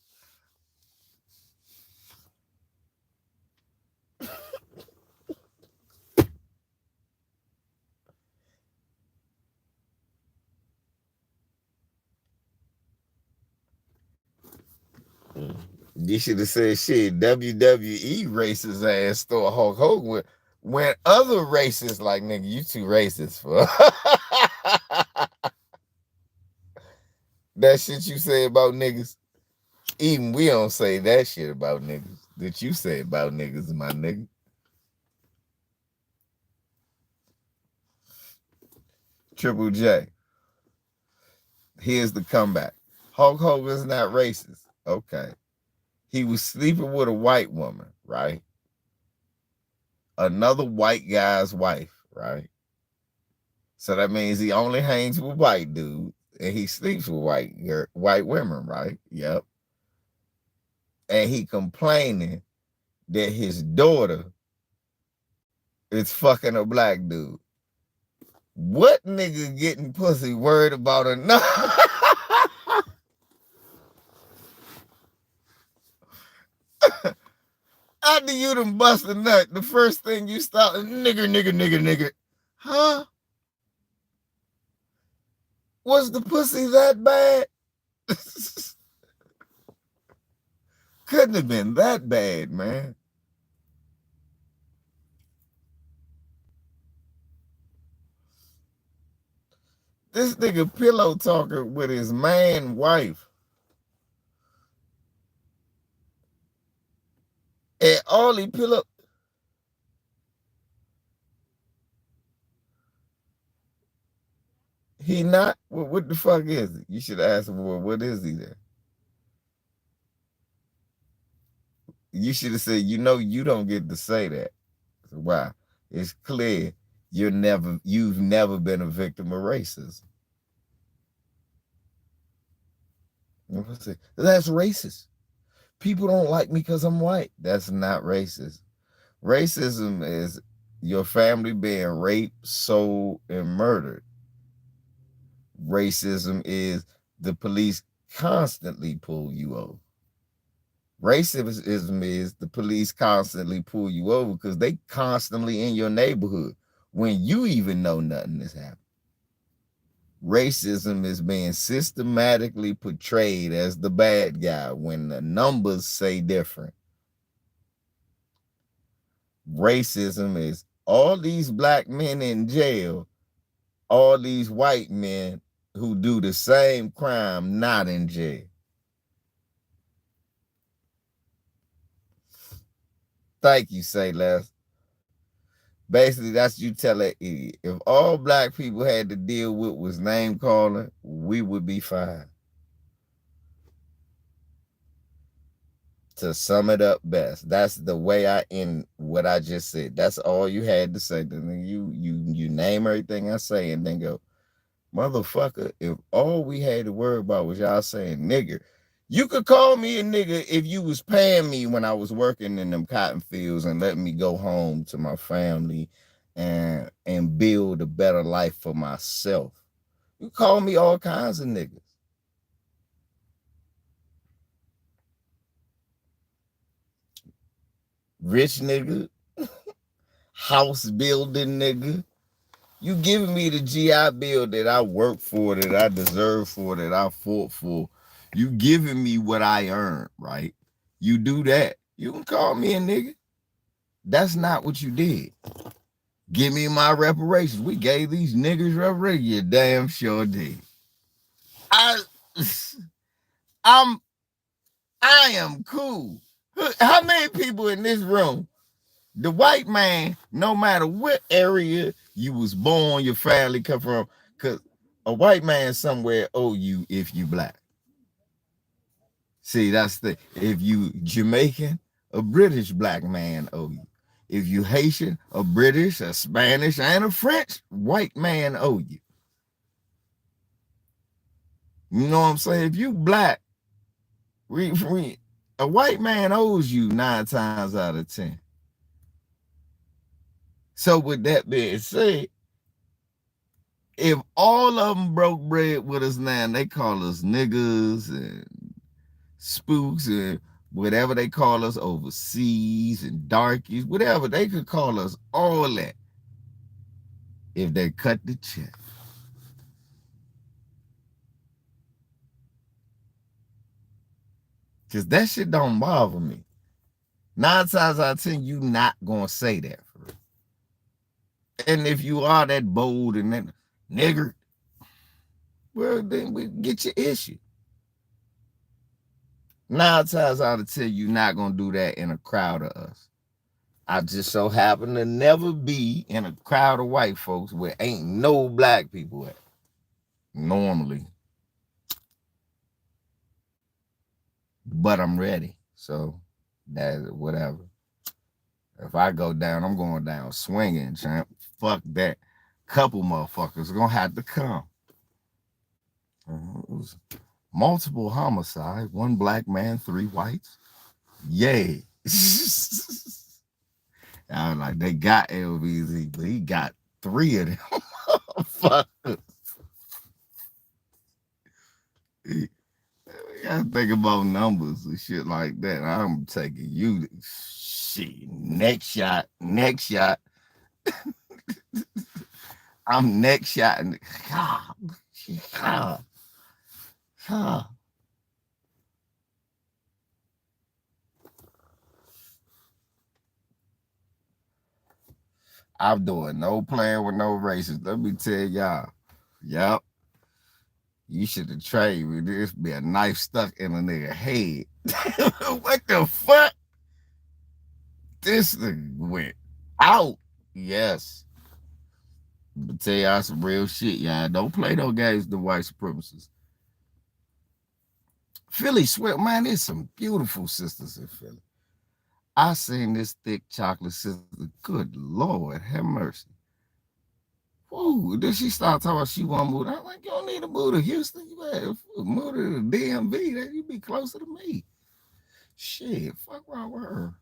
You should have said shit. WWE racist ass store Hulk Hogan when other racists like nigga, you too racist for that shit you say about niggas. Even we don't say that shit about niggas that you say about niggas, my nigga. Triple J. Here's the comeback. Hulk Hogan's not racist. Okay. He was sleeping with a white woman, right? Another white guy's wife, right? So that means he only hangs with white dudes and he sleeps with white women, right? Yep. And he complaining that his daughter is fucking a black dude. What nigga getting pussy worried about another? After you done bust a nut, the first thing you start nigger. Huh? Was the pussy that bad? Couldn't have been that bad, man. This nigga pillow talking with his man wife. And all he pillow. He not? What the fuck is it? You should ask him, well, what is he then? You should have said, you don't get to say that. So why? It's clear you've never been a victim of racism. That's racist. People don't like me because I'm white. That's not racist. Racism is your family being raped, sold, and murdered. Racism is the police constantly pull you over. Racism is the police constantly pull you over because they constantly in your neighborhood when you even know nothing is happening. Racism is being systematically portrayed as the bad guy when the numbers say different. Racism is all these black men in jail, all these white men who do the same crime not in jail. Thank you, Say Less. Basically, that's you tell that idiot. If all black people had to deal with was name calling, we would be fine. To sum it up best, that's the way I end what I just said. That's all you had to say. Then you name everything I say and then go, motherfucker, if all we had to worry about was y'all saying nigger, you could call me a nigger if you was paying me when I was working in them cotton fields and letting me go home to my family and build a better life for myself. You call me all kinds of niggas. Rich nigga, house building nigga. You giving me the GI Bill that I work for, that I deserve for, that I fought for. You giving me what I earned, right? You do that. You can call me a nigga. That's not what you did. Give me my reparations. We gave these niggas reparations. You damn sure did. I, I'm, I am cool. How many people in this room? The white man, no matter what area you was born, your family come from, because a white man somewhere owe you if you black. See, that's the if you Jamaican, a British black man owe you. If you Haitian, a British, a Spanish, and a French white man owe you. You know what I'm saying? If you black, a white man owes you 9 times out of 10. So with that being said, if all of them broke bread with us now, and they call us niggas and spooks and whatever they call us overseas and darkies, whatever they could call us, all that, if they cut the check. Because that shit don't bother me. 9 times out of 10, you not gonna say that for real. And if you are that bold and that nigger, well, then we get your issue. 9 times out of 10, you're not gonna do that in a crowd of us. I just so happen to never be in a crowd of white folks where ain't no black people at. Normally. But I'm ready. So that's whatever. If I go down, I'm going down swinging, champ. Fuck that. Couple motherfuckers are gonna have to come. It was multiple homicide, 1 black man, 3 whites. Yay. I was like, they got LVZ, but he got 3 of them motherfuckers. You gotta think about numbers and shit like that. I'm taking you to shit. Next shot. I'm next shot. I'm doing no playing with no races. Let me tell y'all. Yep. You should have trained me. This be a knife stuck in a nigga head. What the fuck? This thing went out. Yes. But tell y'all some real shit, y'all. Don't play no games, the white supremacists. Philly sweat, man, there's some beautiful sisters in Philly. I seen this thick chocolate sister. Good Lord, have mercy. Whoa, then she started talking about she want to move. I'm like, you don't need to move to Houston. You better move to the DMV. That you be closer to me. Shit, fuck wrong with her.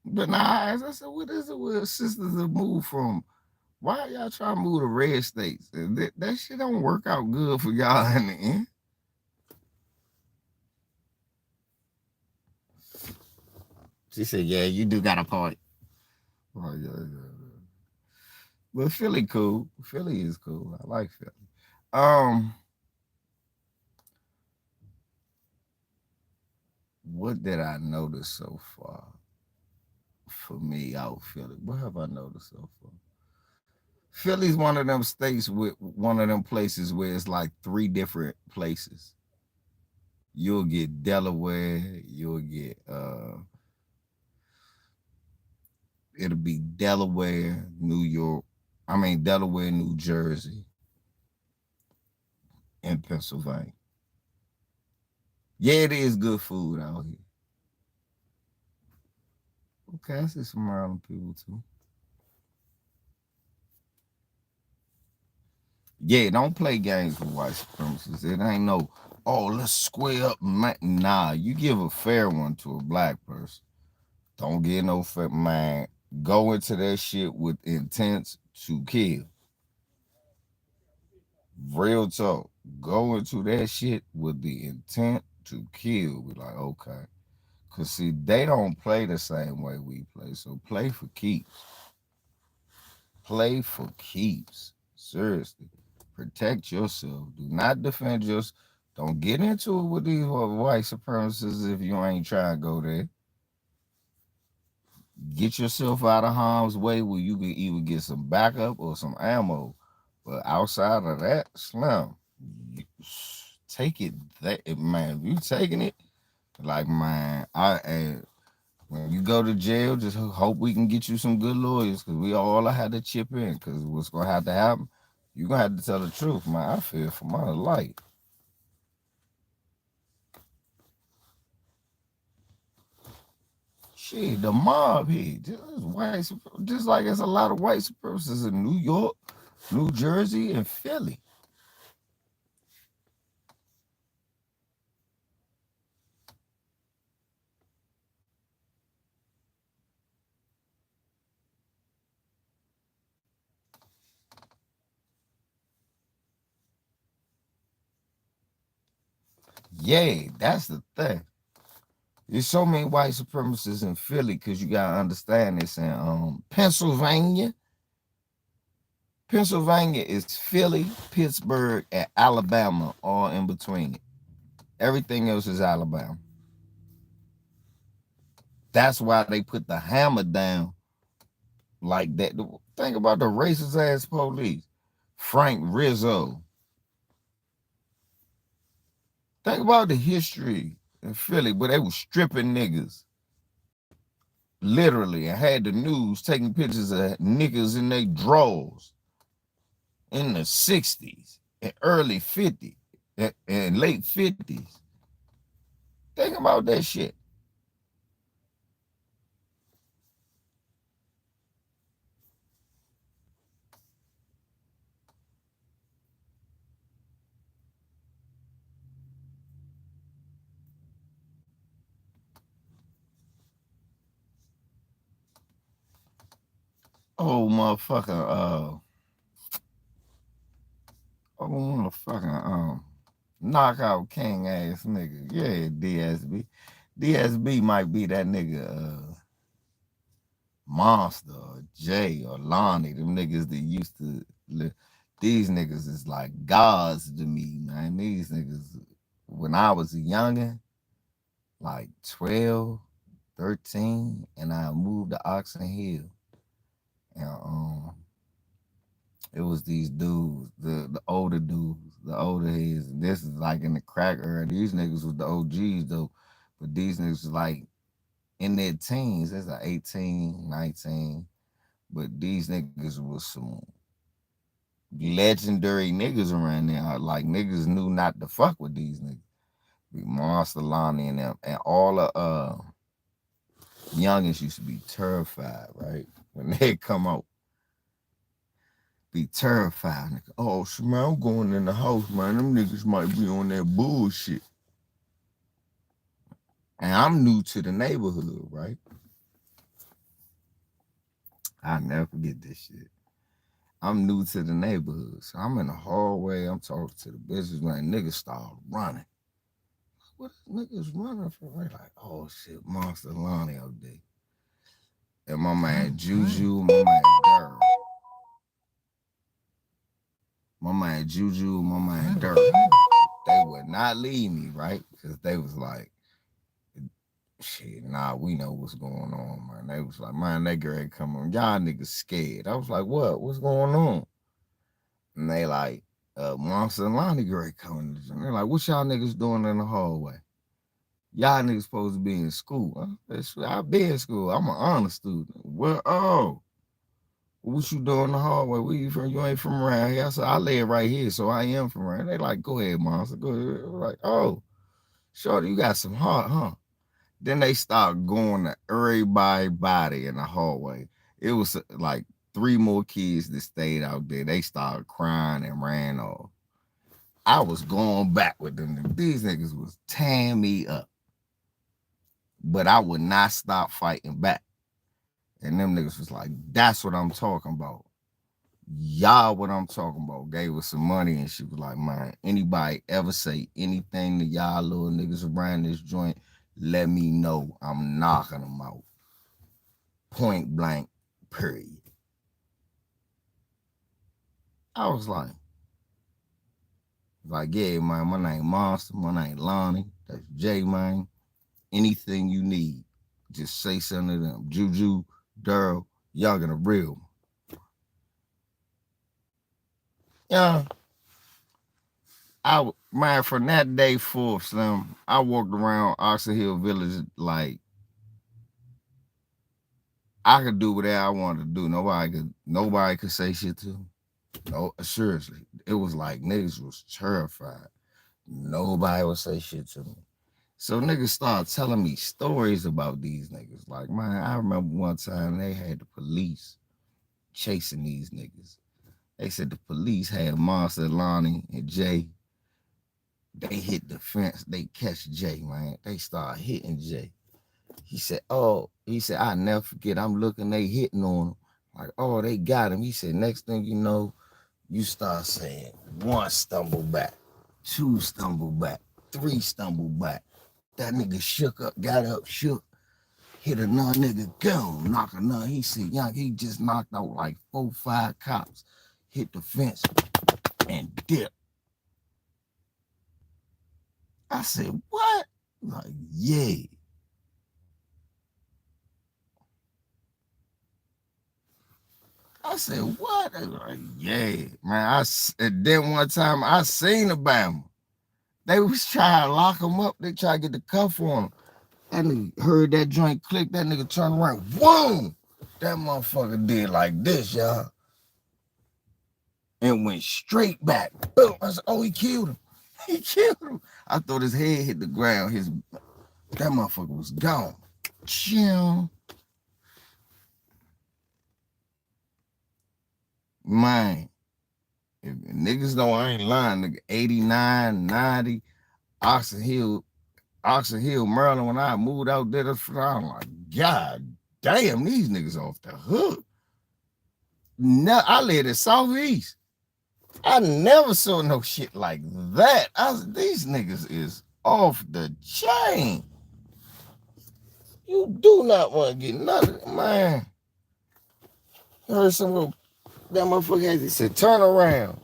But nah, as I said, what is it with sisters that move from? Why y'all trying to move to red states? That shit don't work out good for y'all in the end. She said, yeah, you do got a point. Oh, yeah. But Philly cool. Philly is cool. I like Philly. What did I notice so far? For me, out Philly. What have I noticed so far? Philly's one of them states with one of them places where it's like 3 different places. You'll get Delaware, you'll get it'll be Delaware, Delaware, New Jersey, and Pennsylvania. Yeah, it is good food out here. Okay, I see some Maryland people too. Yeah, don't play games with white supremacists. It ain't no, oh, let's square up. Nah, you give a fair one to a black person. Don't get no fair, man. Go into that shit with intents to kill. Real talk. Go into that shit with the intent to kill. Be like, okay. Because, see, they don't play the same way we play. So play for keeps. Play for keeps. Seriously. Protect yourself. Do not defend yourself. Don't get into it with these white supremacists if you ain't trying to go there. Get yourself out of harm's way where you can either get some backup or some ammo. But outside of that, Slim, you, take it. That man, if you taking it, like man, when you go to jail, just hope we can get you some good lawyers because we all had to chip in. Because what's gonna have to happen, you gonna have to tell the truth, man. I feel for my life. Shit, the mob here, just like there's a lot of white supremacists in New York, New Jersey, and Philly. Yeah, that's the thing. There's so many white supremacists in Philly because you gotta understand this. In Pennsylvania is Philly, Pittsburgh, and Alabama all in between it. Everything else is Alabama. That's why they put the hammer down like that. Think about the racist ass police. Frank Rizzo. Think about the history in Philly where they were stripping niggas literally and had the news taking pictures of niggas in their drawers in the 60s and early 50s and late 50s. Think about that shit. Oh motherfucker, oh motherfucking knockout king ass nigga. Yeah, DSB. DSB might be that nigga Monster or Jay or Lonnie, them niggas that used to live. These niggas is like gods to me, man. These niggas, when I was a youngin', like 12, 13, and I moved to Oxon Hill. And it was these dudes, the older dudes, the older heads. This is like in the crack era. These niggas was the OGs though. But these niggas was like in their teens. That's like 18, 19. But these niggas was some legendary niggas around there. Like niggas knew not to fuck with these niggas. Monster Lonnie and them. And all the youngins used to be terrified, right? When they come out, be terrified. Nigga. Oh, shit, man, I'm going in the house, man. Them niggas might be on that bullshit. And I'm new to the neighborhood, right? I never forget this shit. I'm new to the neighborhood. So I'm in the hallway. I'm talking to the businessman. Niggas start running. What is niggas running for? They like, oh shit, Monster Lonnie out there. And my man Juju, my man Durr. My man Juju, my man Durr. They would not leave me, right? Because they was like, shit, nah, we know what's going on, man. They was like, man, that girl coming. Y'all niggas scared. I was like, what? What's going on? And they like, Monster and Lonnie girl coming. And they're like, what y'all niggas doing in the hallway? Y'all niggas supposed to be in school. I be in school. I'm an honor student. Well, oh, what you doing in the hallway? Where you from? You ain't from around here. I said, I live right here, so I am from around. They like, go ahead, Monster. Go ahead. I'm like, oh, shorty, you got some heart, huh? Then they start going to everybody body in the hallway. It was like three more kids that stayed out there. They started crying and ran off. I was going back with them. These niggas was tearing me up. But I would not stop fighting back. And them niggas was like, that's what I'm talking about. Y'all what I'm talking about. Gave us some money and she was like, man, anybody ever say anything to y'all little niggas around this joint, let me know. I'm knocking them out. Point blank, period. I was like, Like, yeah, man, my name Monster, my name Lonnie, that's J, man. Anything you need, just say something to them. Juju, Daryl, y'all gonna real. Yeah, man, from that day forth, Slim, I walked around Oxon Hill Village like I could do whatever I wanted to do. Nobody could say shit to me. No, seriously. It was like niggas was terrified. Nobody would say shit to me. So niggas started telling me stories about these niggas. Like, man, I remember one time they had the police chasing these niggas. They said the police had Monster, Lonnie, and Jay. They hit the fence. They catch Jay, man. They start hitting Jay. I never forget. I'm looking, they hitting on him. Like, oh, they got him. He said, next thing you know, you start saying, one stumble back, two stumble back, three stumble back. That nigga shook up, got up, shook, hit another nigga, go, knock another. He said, young, he just knocked out like 4, 5 cops, hit the fence, and dipped. I said, what? Like, yeah. I said, what? They was like, yeah, man. And then one time I seen Obama. They was trying to lock him up. They try to get the cuff on him. That nigga heard that joint click. That nigga turned around. Whoa! That motherfucker did like this, y'all. And went straight back. Boom. I said, oh, he killed him. He killed him. I thought his head hit the ground. That motherfucker was gone. Chill. Man. If niggas know I ain't lying, nigga. 89, 90, Oxon Hill, Maryland, when I moved out there, I'm like, God damn, these niggas off the hook. No, I lived in Southeast. I never saw no shit like that. These niggas is off the chain. You do not want to get nothing, man. I heard some little, that motherfucker he said, turn around.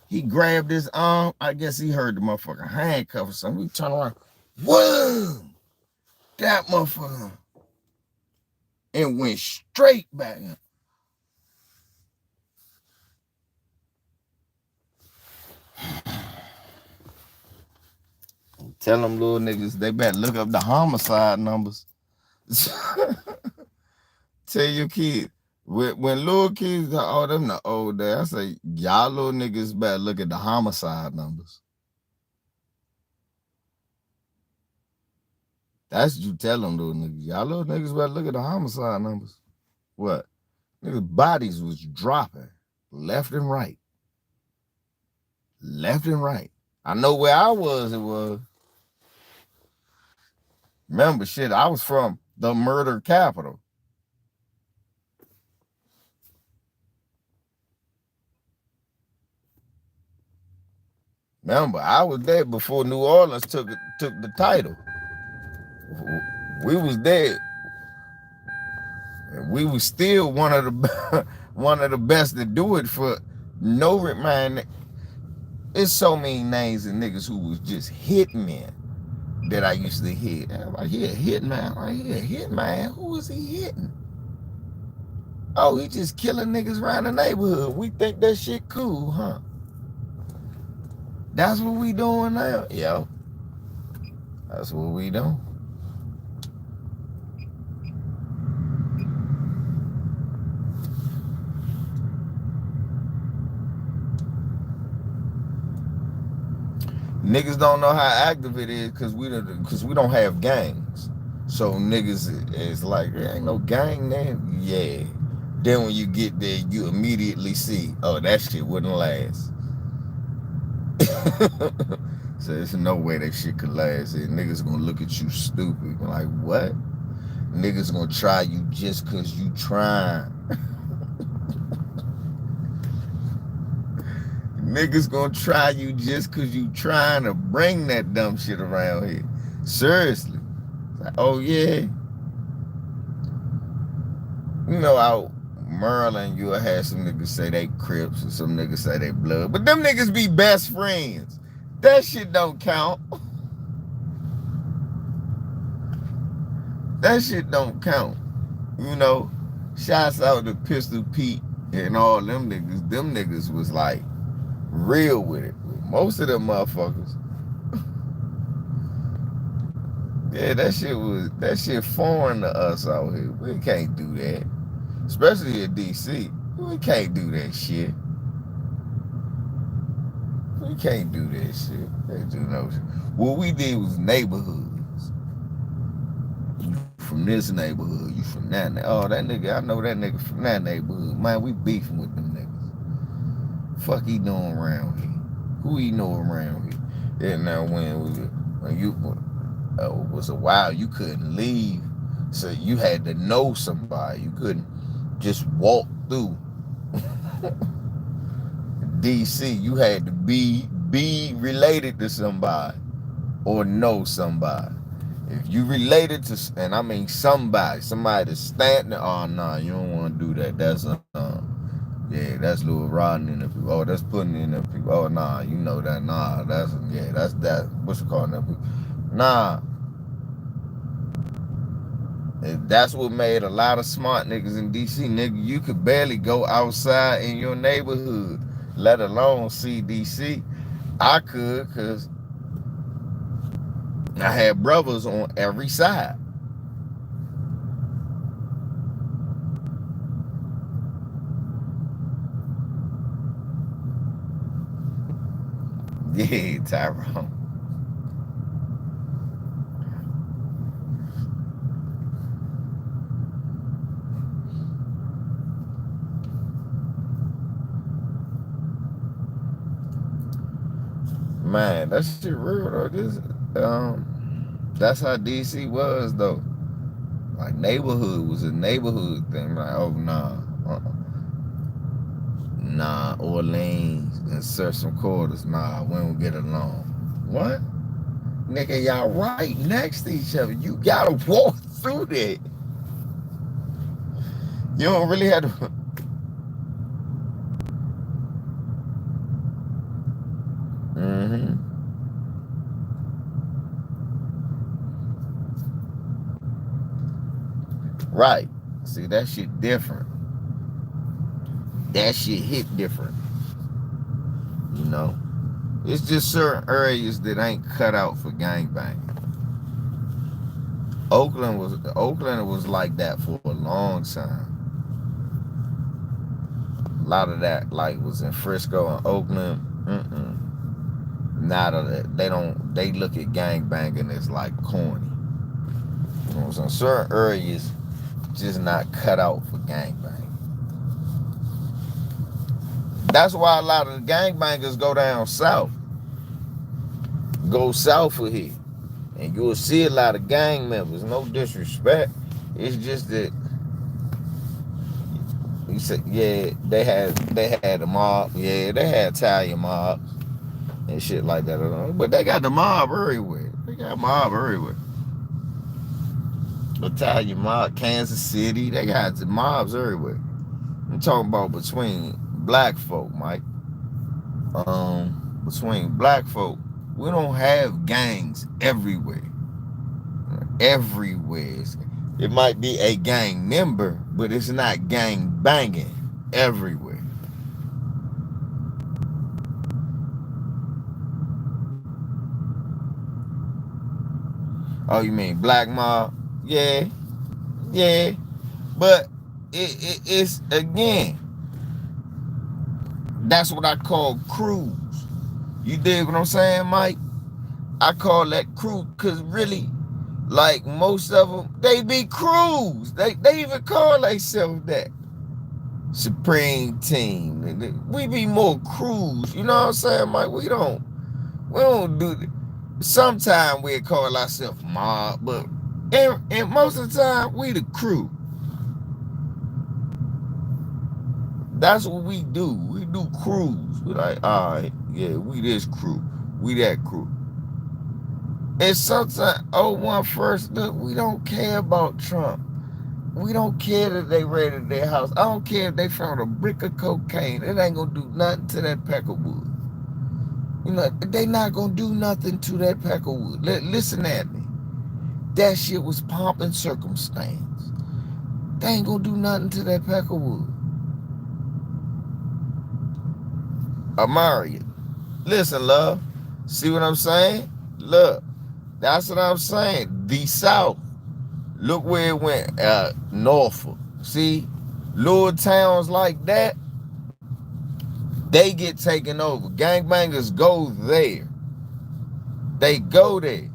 He grabbed his arm. I guess he heard the motherfucker handcuff or something. He turned around. Whoa! That motherfucker. And went straight back. Tell them little niggas they better look up the homicide numbers. Tell your kids. When little kids are them the old day, I say, y'all little niggas better look at the homicide numbers. That's what you tell them, little niggas. Y'all little niggas better look at the homicide numbers. What? Niggas' bodies was dropping left and right. Left and right. I know where I was, it was. Remember, shit, I was from the murder capital. Remember, I was there before New Orleans took the title. We was there. We was still one of the best to do it for no man. There's so many names of niggas who was just hitmen that I used to hit. I'm like, yeah, hitman, right here, hitman. Who is he hitting? Oh, he just killing niggas around the neighborhood. We think that shit cool, huh? That's what we doing now. Yo, that's what we doing. Niggas don't know how active it is because we don't have gangs. So niggas is like, there ain't no gang there. Yeah. Then when you get there, you immediately see, oh, that shit wouldn't last. So there's no way that shit could last. And niggas gonna look at you stupid. Like, what? Niggas gonna try you just cause you trying. Niggas gonna try you just cause you trying to bring that dumb shit around here. Seriously. Like, oh yeah. You know, Maryland, you'll have some niggas say they Crips and some niggas say they Blood. But them niggas be best friends. That shit don't count. That shit don't count. You know, shouts out to Pistol Pete and all them niggas. Them niggas was like real with it. Most of them motherfuckers. Yeah, that shit foreign to us out here. We can't do that. Especially in DC. We can't do that shit. We can't do that shit. They do no shit. What we did was neighborhoods. You from this neighborhood, you from that neighborhood. Oh, that nigga, I know that nigga from that neighborhood. Man, we beefing with them niggas. Fuck he doing around here? Who he know around here? Yeah, now when you was a while, you couldn't leave. So you had to know somebody. You couldn't just walk through DC. You had to be related to somebody or know somebody. If you related to, and I mean somebody that's standing, oh nah, you don't want to do that. That's yeah, that's Lil Rodney in the people. Oh, that's putting in the people. Oh nah, you know that. Nah, that's that. What's it called? That people? Nah. And that's what made a lot of smart niggas in DC. Nigga, you could barely go outside in your neighborhood, let alone see DC. I could, because I had brothers on every side. Yeah, Tyrone. Man, that shit real though. That's how DC was though. Like neighborhood was a neighborhood thing. Like, oh nah, nah, Orleans and certain quarters, nah, we don't get along. What? Nigga, y'all right next to each other. You gotta walk through that. You don't really have to. Mm-hmm. Right. See, that shit different. That shit hit different. You know? It's just certain areas that ain't cut out for gangbanging. Oakland was like that for a long time. A lot of that like was in Frisco and Oakland. Not of that. They look at gangbanging as like corny. You know, so certain areas just not cut out for gangbanging. That's why a lot of the gangbangers go down south. Go south of here. And you'll see a lot of gang members. No disrespect. It's just that you said, yeah, they had the mob. Yeah, they had Italian mobs and shit like that. But they got the mob everywhere. They got mob everywhere. Italian mob, Kansas City, they got the mobs everywhere. I'm talking about between black folk, Mike. Between black folk, we don't have gangs everywhere. Everywhere. It might be a gang member, but it's not gang banging everywhere. Oh, you mean black mob? Yeah, yeah. But it's again, that's what I call crews. You dig what I'm saying, Mike? I call that crew because really, like most of them, they be crews. They even call themselves that. Supreme team. We be more crews. You know what I'm saying, Mike? We don't do that. Sometimes we call ourselves mob, but and most of the time we the crew. That's what we do. We do crews. We like, all right, yeah, we this crew. We that crew. And sometimes, oh, one first, look, we don't care about Trump. We don't care that they raided their house. I don't care if they found a brick of cocaine. It ain't gonna do nothing to that pack of wood. You know, they not gonna do nothing to that pack of wood. Listen at me. That shit was pomp and circumstance. They ain't gonna do nothing to that pack of wood. Amaria. Listen, love. See what I'm saying? Look, that's what I'm saying. The South. Look where it went. Norfolk. See? Little towns like that, they get taken over. Gangbangers go there. They go there.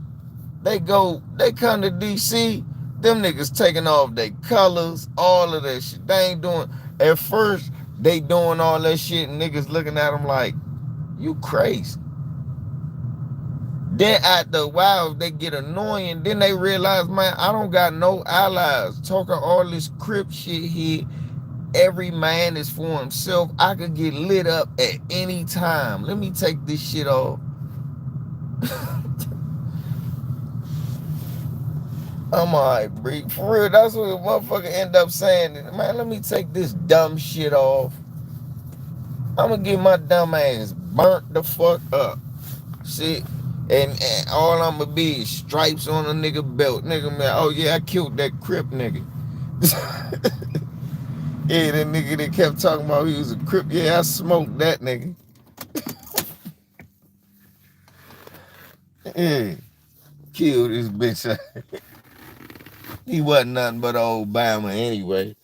They come to DC, them niggas taking off their colors, all of that shit. They ain't doing, at first, they doing all that shit and niggas looking at them like, you crazy. Then after a while, they get annoying. Then they realize, man, I don't got no allies. Talking all this Crip shit here. Every man is for himself. I could get lit up at any time. Let me take this shit off. I'm alright, Bree. For real, that's what a motherfucker end up saying. Man, let me take this dumb shit off. I'm gonna get my dumb ass burnt the fuck up. Shit. And all I'm gonna be is stripes on a nigga belt. Nigga, man, oh yeah, I killed that Crip nigga. Yeah, that nigga that kept talking about he was a Crip. Yeah, I smoked that nigga. Yeah, killed this bitch. He wasn't nothing but an Obama anyway.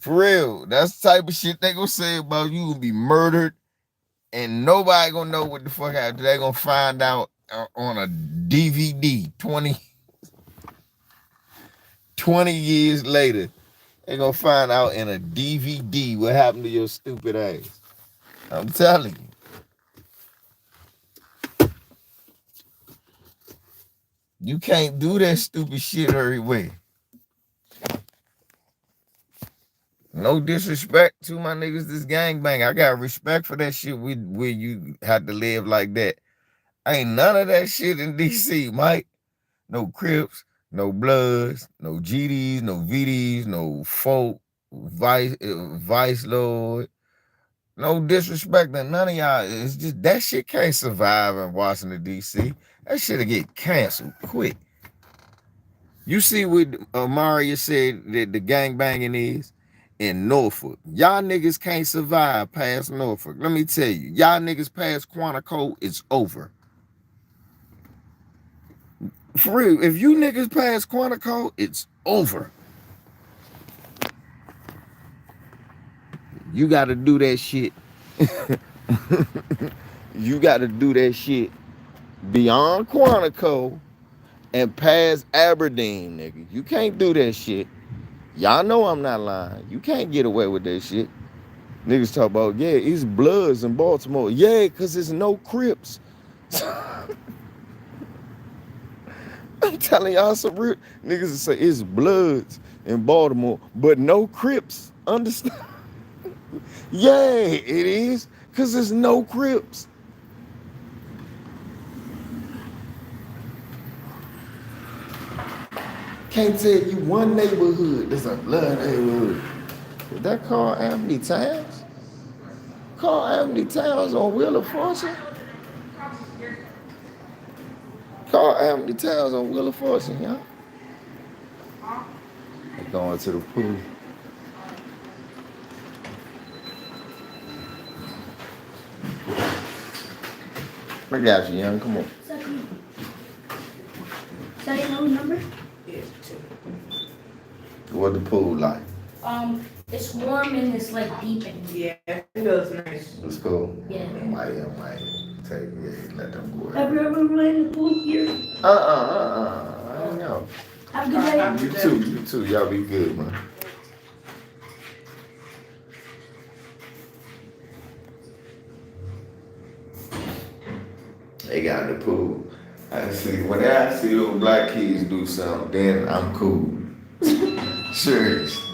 For real, that's the type of shit they gonna say about you. Will be murdered, and nobody gonna know what the fuck happened. They gonna find out on a DVD 20 years later. They gonna find out in a DVD what happened to your stupid ass. I'm telling you. You can't do that stupid shit every way. No disrespect to my niggas, this gangbang. I got respect for that shit where you had to live like that. Ain't none of that shit in DC, Mike. No Crips, no Bloods, no GDs, no VDs, no folk, Vice Lord. No disrespect to none of y'all. It's just that shit can't survive in Washington, D.C. That shit'll get canceled quick. You see what Maria said that the gangbanging is in Norfolk. Y'all niggas can't survive past Norfolk. Let me tell you, y'all niggas past Quantico, it's over. For real, if you niggas pass Quantico, it's over. You gotta do that shit. You gotta do that shit beyond Quantico and past Aberdeen, nigga. You can't do that shit. Y'all know I'm not lying. You can't get away with that shit. Niggas talk about, yeah, it's Bloods in Baltimore. Yeah, because there's no Crips. I'm telling y'all some real niggas say it's Bloods in Baltimore, but no Crips. Understand? Yeah, it is, because there's no Crips. Can't tell you one neighborhood that's a blood neighborhood. Is that called Amity Towns? Called Amity Towns on Wheel of Fortune? Called Amity Towns on Wheel of Fortune, y'all. They're going to the pool. I got you, young. Come on. Is that your number? Yeah, 2. What the pool like? It's warm and it's like deep in. Yeah, it feels nice. It's cool. Yeah. I might take let them go. Have you ever played in the pool here? I don't know. Have a good day. You too. Y'all be good, man. They got the pool. I see when I see those black kids do something, then I'm cool. Serious.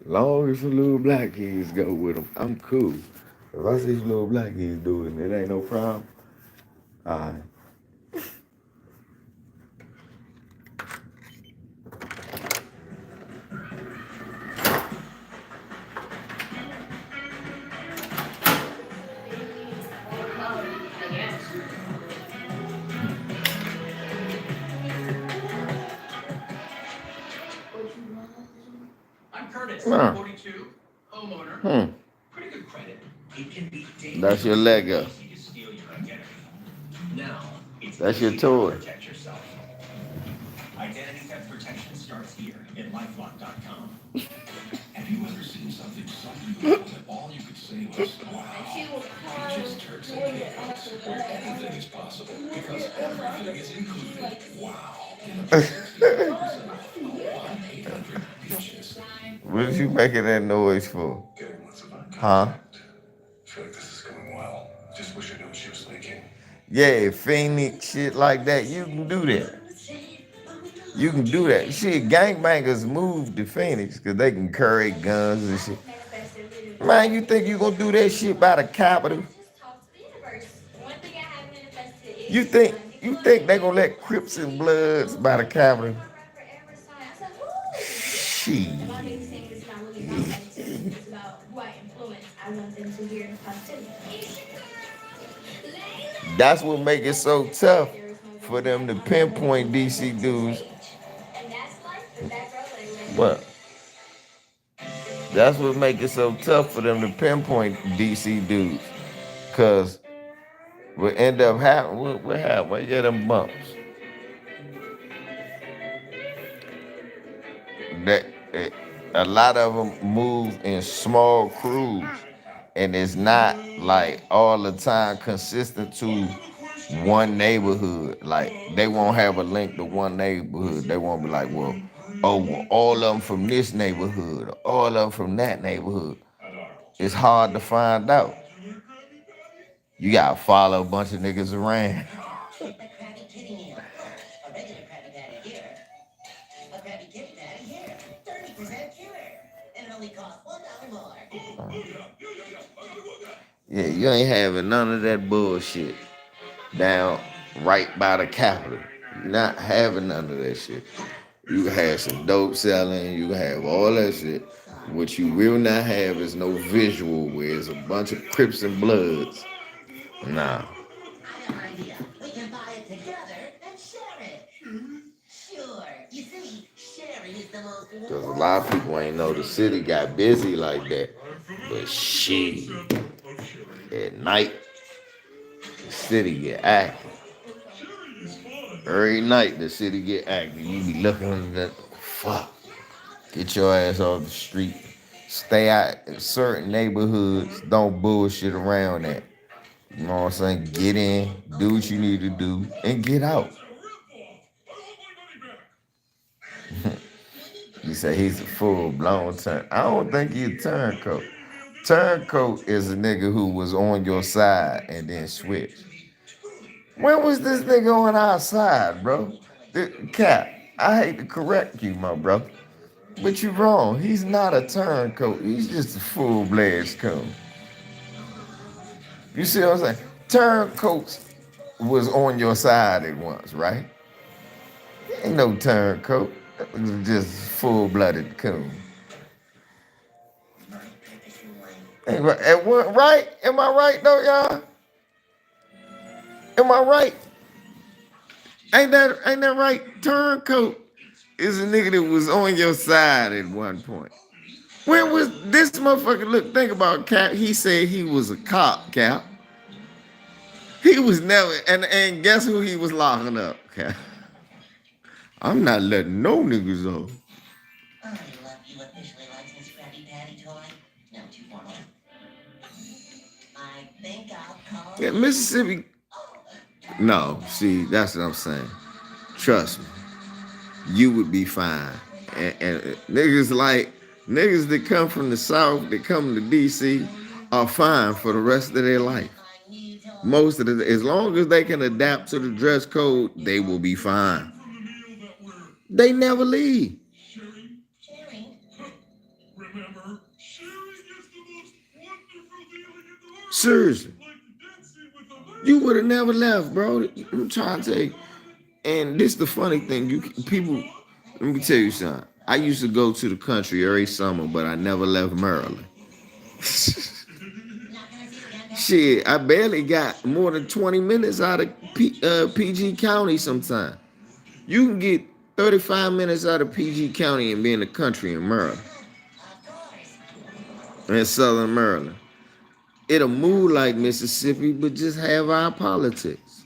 Long as the little black kids go with them, I'm cool. If I see little black kids do it, it ain't no problem. All right. Huh. That's your Lego. That's your toy. What are you making that noise for? Huh? Yeah, Phoenix shit like that. You can do that. You can do that. Shit, gangbangers move to Phoenix because they can carry guns and shit. Man, you think you gonna do that shit by the Capitol? You think they gonna let Crips and Bloods by the Capitol? Shit. That's what make it so tough for them to pinpoint DC dudes. What? That's what make it so tough for them to pinpoint DC dudes. Cause what end up happening, what happened? What get them bumps? That a lot of them move in small crews, and it's not like all the time consistent to one neighborhood. Like they won't have a link to one neighborhood. They won't be like, well, all of them from this neighborhood, or all of them from that neighborhood. It's hard to find out. You gotta follow a bunch of niggas around. Yeah, you ain't having none of that bullshit down right by the Capitol. You're not having none of that shit. You can have some dope selling, you can have all that shit. What you will not have is no visual where it's a bunch of Crips and Bloods. Nah. We can buy it together and share it. Sure. You see, sharing is the most. Because a lot of people ain't know the city got busy like that. But shit, at night, the city get active. Every night the city get active. You be looking at that, fuck. Get your ass off the street. Stay out in certain neighborhoods. Don't bullshit around that. You know what I'm saying? Get in, do what you need to do, and get out. You say he's a full-blown turn. I don't think he's a turncoat. Turncoat is a nigga who was on your side and then switched. When was this nigga on our side, bro? Cap, I hate to correct you, my brother, but you're wrong. He's not a turncoat. He's just a full-fledged coon. You see what I'm saying? Turncoats was on your side at once, right? Ain't no turncoat. It was just full-blooded coon. Right? Am I right though, y'all? Am I right? Ain't that right? Turncoat is a nigga that was on your side at one point. When was this motherfucker? Look, think about Cap. He said he was a cop, Cap. He was never, and guess who he was locking up, Cap? I'm not letting no niggas off. Oh, you love you officially licensed Krabby Patty toy? No, too formal. I think I'll call. Yeah, Mississippi. No, see, that's what I'm saying. Trust me, you would be fine. And niggas that come from the South, that come to DC, are fine for the rest of their life. Most of as long as they can adapt to the dress code, they will be fine. They never leave. Seriously. You would have never left, bro. I'm trying to tell you. And this is the funny thing. People, let me tell you something. I used to go to the country every summer, but I never left Maryland. Shit, I barely got more than 20 minutes out of PG County sometimes. You can get 35 minutes out of PG County and be in the country in Maryland. in Southern Maryland. It'll move like Mississippi, but just have our politics.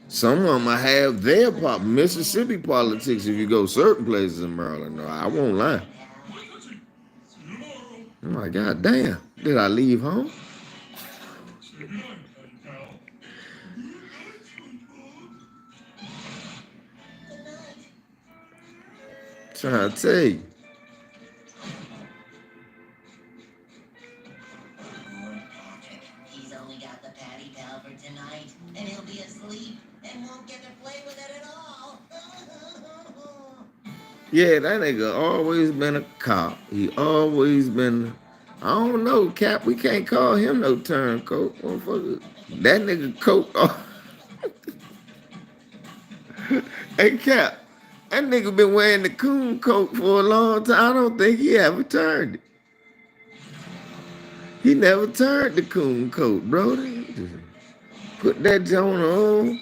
Some of them have their Mississippi politics if you go certain places in Maryland. No, I won't lie. I'm like, God damn, did I leave home? Trying to tell you. He's only got the patty pal for tonight, and he'll be asleep and won't get to play with it at all. Yeah, that nigga always been a cop. He always been, I don't know, Cap, we can't call him no turncoat. Motherfucker. That nigga coat. Hey, Cap, that nigga been wearing the coon coat for a long time. I don't think he ever turned it. He never turned the coon coat, bro. Put that joint on,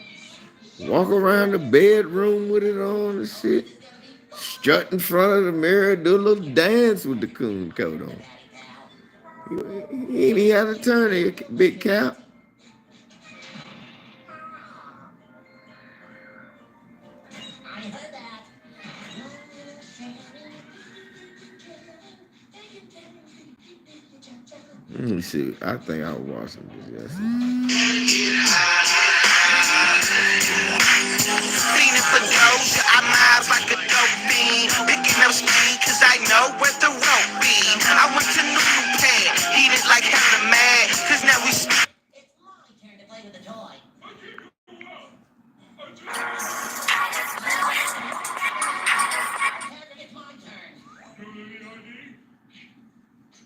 walk around the bedroom with it on and shit. Strut in front of the mirror, do a little dance with the coon coat on. He ain't even had to turn it, Big Cap. I heard that. Let me see. I think I was watching this yesterday. Feeding for doja, I'm eyes like a dope fiend. Picking up speed, cause I know where the rope be. I went to New Pad, heated like hella mad, cause now we speak. It's my turn to play with the toy. It's my turn.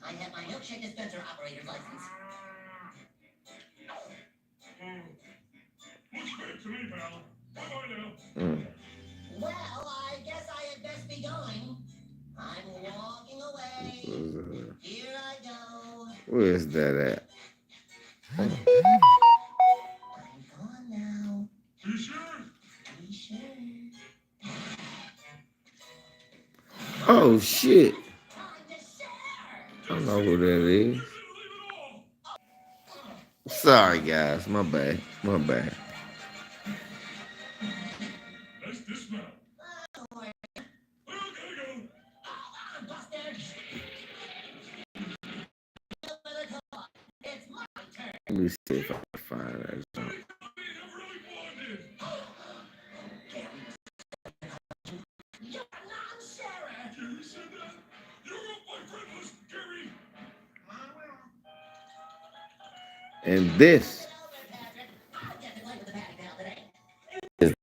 I have my milkshake dispenser operator's license. Well, I guess I had best be going. I'm walking away. Here I go. Where's that at? I'm gone now. Be sure. Be sure. Oh, shit. Time to share. I don't know who that is. Sorry, guys. My bad. My bad. It's my turn. Let me see if I can find that joint. You're a non-sharer. And this I'll get to play with the patty pal today. is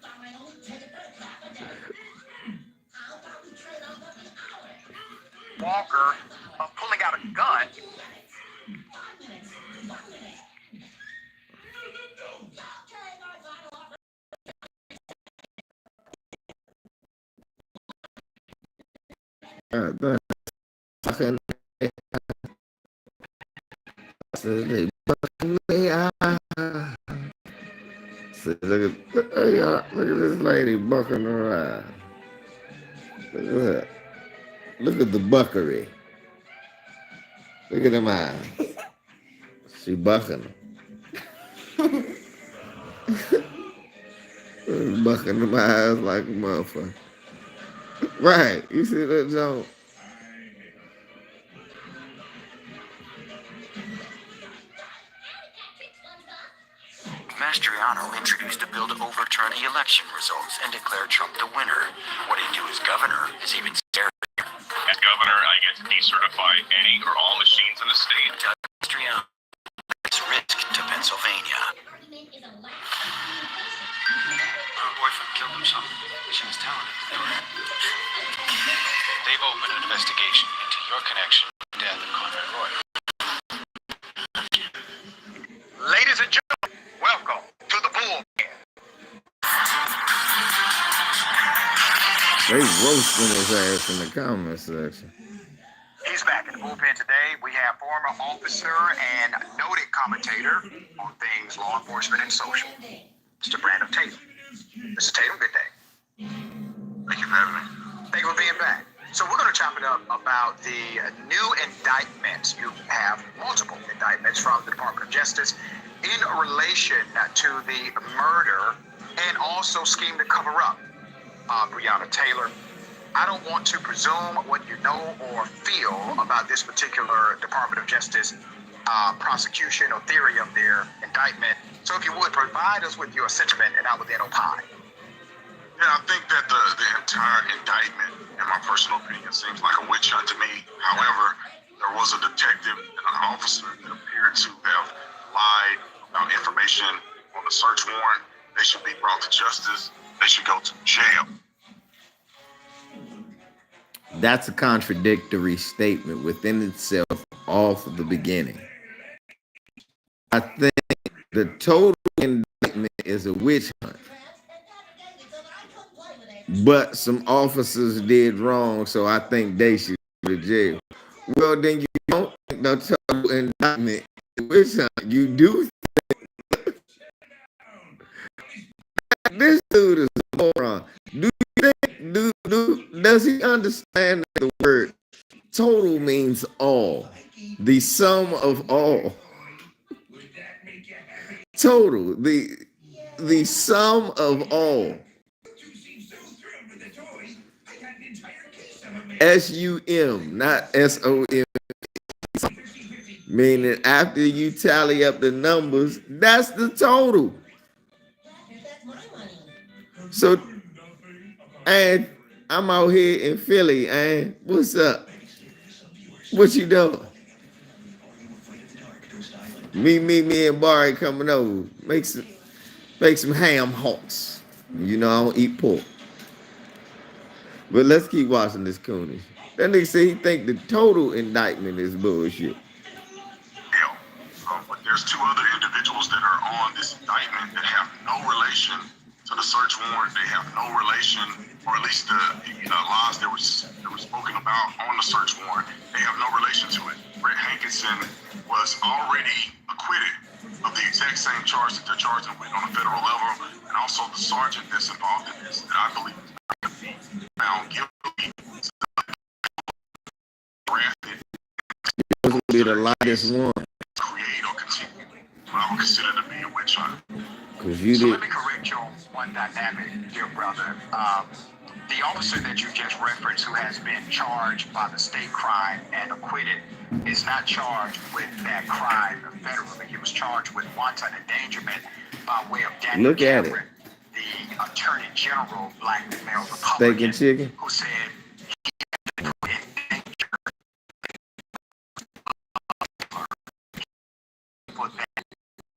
Fine, take it for a half a day. How about we trade off every hour? Walker, pulling out a gun. 5 minutes. 1 minute. Okay, my final offer. fucking. Look at this lady bucking her eye. Look at that. Look at the buckery. Look at them eyes. She bucking them. Bucking them eyes like a motherfucker. Right. You see that joke? Mastriano introduced a bill to overturn the election results and declare Trump the winner. What he'd do as governor is even scarier. As governor, I get to decertify any or all machines in the state. Mastriano takes risk to Pennsylvania. Argument is a lack. Her boyfriend killed himself. She was talented. They've opened an investigation into your connection to the death of Conrad Roy. Ladies and gentlemen, welcome to the bull. They roasting his ass in the comment section. He's back in the bullpen today. We have former officer and noted commentator on things law enforcement and social, Mr. Brandon Tatum. Mr. Tatum, good day. Thank you for having me. Thank you for being back. So we're going to chop it up about the new indictments. You have multiple indictments from the Department of Justice in relation to the murder and also scheme to cover up Breonna Taylor. I don't want to presume what you know or feel about this particular Department of Justice prosecution or theory of their indictment. So if you would, provide us with your sentiment, and I will then opine. Yeah, I think that the entire indictment, in my personal opinion, seems like a witch hunt to me. However, there was a detective and an officer that appeared to have lied about information on the search warrant. They should be brought to justice. They should go to jail. That's a contradictory statement within itself off the beginning. I think the total indictment is a witch hunt. But some officers did wrong, so I think they should go to jail. Well, then you don't think the total indictment is a witch hunt. You do think this dude is a moron. Do you think, does he understand that the word total means all? The sum of all. Total, the sum of all. SUM, not SOM. Meaning after you tally up the numbers, that's the total. So, and I'm out here in Philly, and what's up? What you doing? Me and Barry coming over. Make some ham hocks. You know I don't eat pork. But let's keep watching this Cooney. That nigga say he think the total indictment is bullshit. But there's two other individuals that are on this indictment that have no relation to the search warrant. They have no relation, or at least the lies that were spoken about on the search warrant. They have no relation to it. Brett Hankinson was already acquitted of the exact same charge that they're charging with on a federal level, and also the sergeant that's involved in this that I believe is found guilty. Supposed to be the lightest one. Create or continue what I would consider to be a witch hunt. So let me correct you on one dynamic, dear brother. The officer that you just referenced, who has been charged by the state crime and acquitted, is not charged with that crime federally. He was charged with wanton endangerment by way of Daniel Cameron, the Attorney General, black male Republican, who said he had to put in danger for that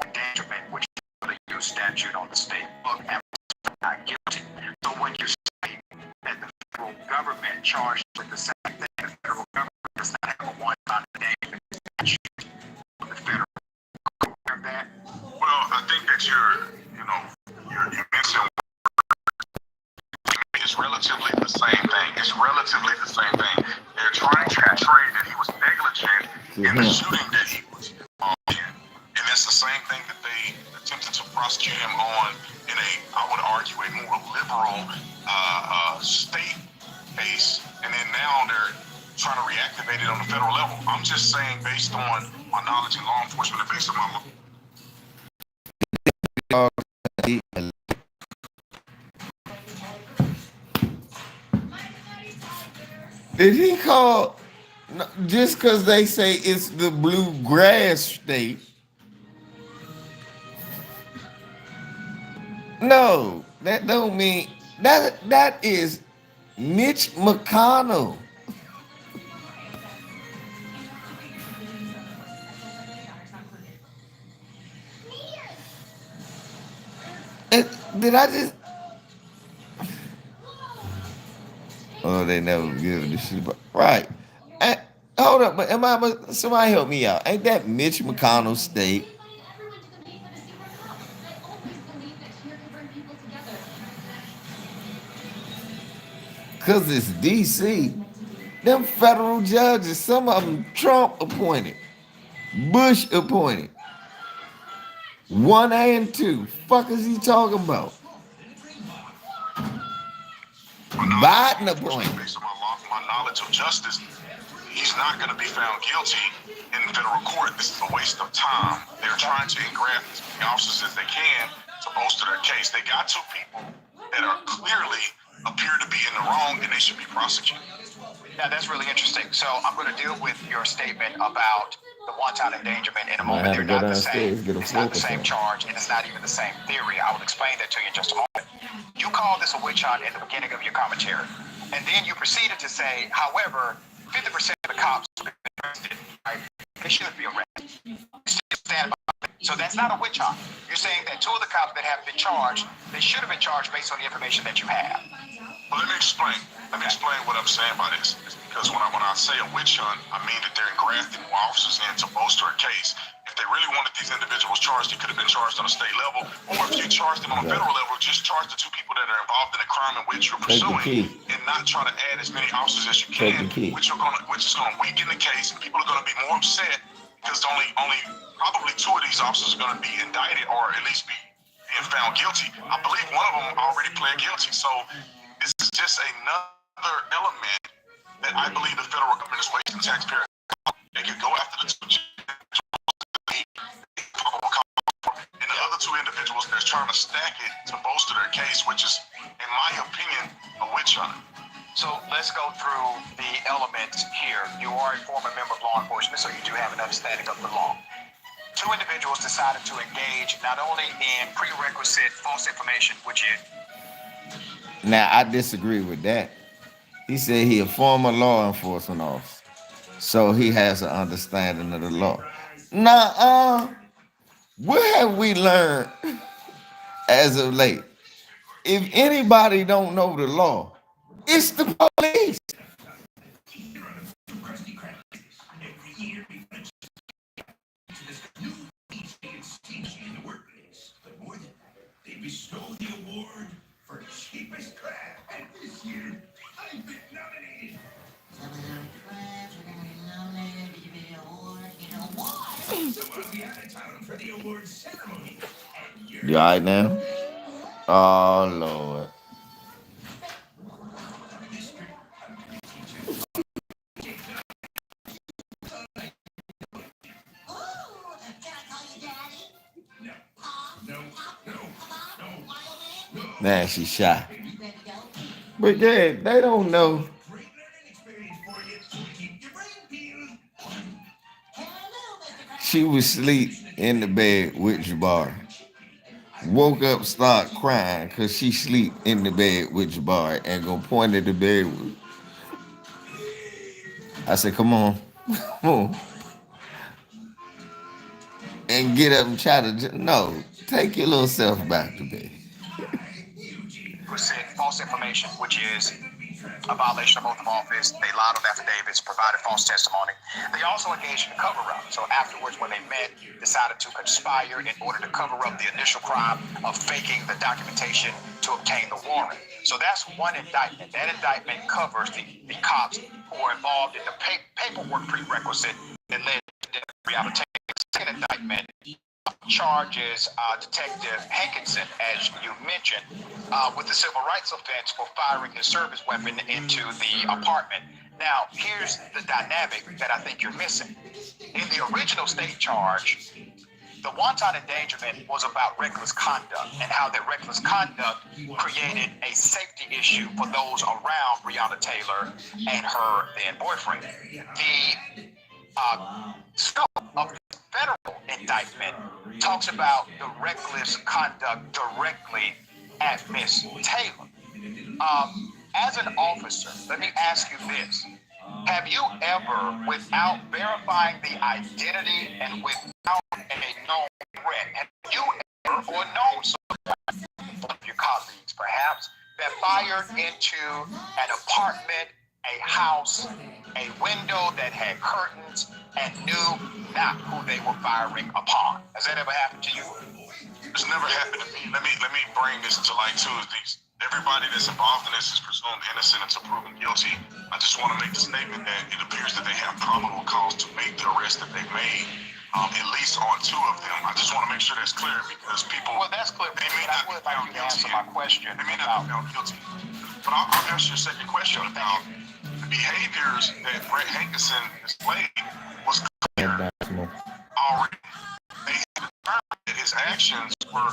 endangerment, which is a new statute on the state book, and was not guilty. So when you say that the federal government charged with the same thing, the federal government does not have a one-time endangerment statute with the federal government. That? Well, I think that you mentioned it's relatively the same thing. It's relatively the same thing. They're trying to portray that he was negligent in the shooting that he was involved in. And that's the same thing that they attempted to prosecute him on in I would argue, a more liberal state case. And then now they're trying to reactivate it on the federal level. I'm just saying, based on my knowledge in law enforcement and based on my Did he call, just because they say it's the bluegrass state? No, that don't mean, that is Mitch McConnell. Did I just? Oh, they never give the shit. Right. Hold up, but somebody help me out. Ain't that Mitch McConnell state? Because it's D.C. Them federal judges, some of them Trump appointed, Bush appointed. 1 and 2. Fuck is he talking about? Biden appointed. Based on my my knowledge of justice, he's not going to be found guilty in federal court. This is a waste of time. They're trying to engraft as many officers as they can to bolster their case. They got two people that are clearly appear to be in the wrong, and they should be prosecuted. Now, that's really interesting. So I'm going to deal with your statement about the one-time endangerment in a moment. They're not the same. It's not the same charge, and it's not even the same theory. I will explain that to you in just a moment. You called this a witch hunt in the beginning of your commentary, and then you proceeded to say, however, 50% of the cops have been arrested. Right? They should be arrested. You still stand by that. So that's not a witch hunt. You're saying that two of the cops that have been charged, they should have been charged based on the information that you have. Well, let me explain. Let me explain what I'm saying by this. It's because when I say a witch hunt, I mean that they're engrafting more officers in to bolster a case. If they really wanted these individuals charged, they could have been charged on a state level. Or if you charged them on a federal level, just charge the two people that are involved in the crime in which you're pursuing, and not try to add as many officers as you can, which is going to weaken the case, and people are going to be more upset because only probably two of these officers are going to be indicted or at least be being found guilty. I believe one of them already pled guilty. So this is just another element that I believe the federal government is wasting taxpayers. They could go after the two and the other two individuals that's trying to stack it to bolster their case, which is, in my opinion, a witch hunt. So let's go through the elements here. You are a former member of law enforcement, so you do have an understanding of the law. Two individuals decided to engage not only in prerequisite false information, which is... Now, I disagree with that. He said he a former law enforcement officer, so he has an understanding of the law. What have we learned as of late? If anybody don't know the law, it's the police. They bestowed the award for cheapest crab, and this year I've been nominated. Some of our crabs are gonna be nominated to give you the award. You know why? So I'll be out of town for the award ceremony. And you're You all right now? Oh, Lord. Man, she's shy. But yeah, they don't know. great learning experience for you. So keep your brain peeled. She was asleep in the bed with Jabari. Woke up, start crying because she sleep in the bed with Jabari and go point at the bed. I said, come on. Come on. And get up and try to, no, take your little self back to bed. False information, which is a violation of oath of office. They lied on affidavits, provided false testimony. They also engaged in a cover-up. So afterwards, when they met, decided to conspire in order to cover up the initial crime of faking the documentation to obtain the warrant. So that's one indictment. That indictment covers the cops who were involved in the paperwork prerequisite that led to the rehabilitation. The second indictment charges Detective Hankinson, as you mentioned, with the civil rights offense for firing his service weapon into the apartment. Now, here's the dynamic that I think you're missing. In the original state charge, the wanton endangerment was about reckless conduct and how that reckless conduct created a safety issue for those around Breonna Taylor and her then boyfriend. The scope of the federal indictment talks about the reckless conduct directly at Miss Taylor. As an officer, let me ask you this. Have you ever, without verifying the identity and without a known threat, have you ever, or known someone, one of your colleagues perhaps, that fired into an apartment, a house, a window that had curtains, and knew not who they were firing upon? Has that ever happened to you? It's never happened to me. Let me bring this to light too. Everybody that's involved in this is presumed innocent until proven guilty. I just want to make the statement that it appears that they have probable cause to make the arrest that they made, at least on two of them. I just want to make sure that's clear because people... Well, that's clear. They may not be found guilty. Answer my question. They may not be found guilty. But I'll ask you a second question about... behaviors that Brett Hankinson displayed was clear already. They had determined that his actions were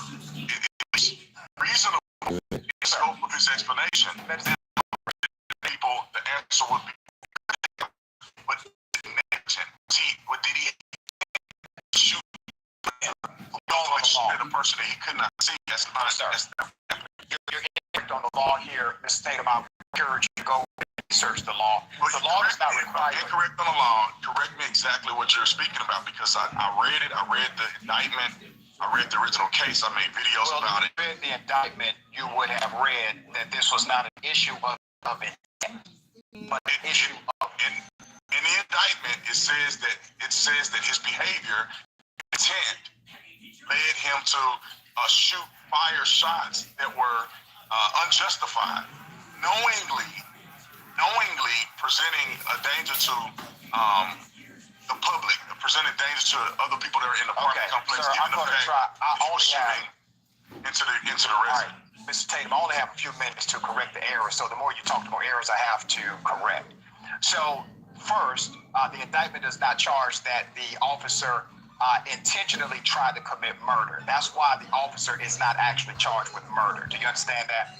reasonable in the scope of his explanation. People, the answer would be, but did he shoot at a person that he could not see? That's You're incorrect on the law here, Mr. Tatum. I encourage you to go research the law. The law does not require. Incorrect on the law. Correct me exactly what you're speaking about, because I read it. I read the indictment. I read the original case. I made videos about it. If you read the indictment, you would have read that this was not an issue of intent, but an issue of. In the indictment, it says that his behavior, intent, led him to shoot fire shots that were unjustified, knowingly presenting a danger to the public, presenting danger to other people that are in the apartment complex. Sir, I'm going to try. I only have into the resident. All right, Mr. Tatum, I only have a few minutes to correct the error. So the more you talk, the more errors I have to correct. So first, the indictment does not charge that the officer intentionally tried to commit murder. That's why the officer is not actually charged with murder. Do you understand that?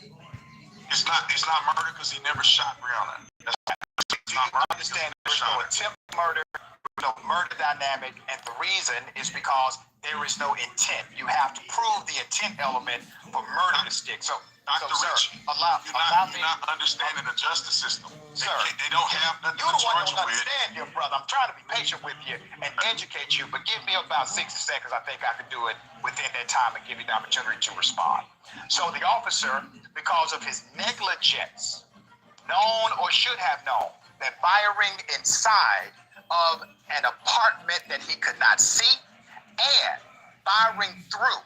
It's not murder because he never shot Breonna. Do you understand there's no attempt murder, no murder dynamic, and the reason is because there is no intent. You have to prove the intent element for murder to stick. So, Dr. Rich, you're not understanding the justice system. Sir, they don't have nothing you're the one to who don't understand, your brother. I'm trying to be patient with you and educate you, but give me about 60 seconds. I think I can do it within that time and give you the opportunity to respond. So the officer, because of his negligence, known or should have known that firing inside of an apartment that he could not see and firing through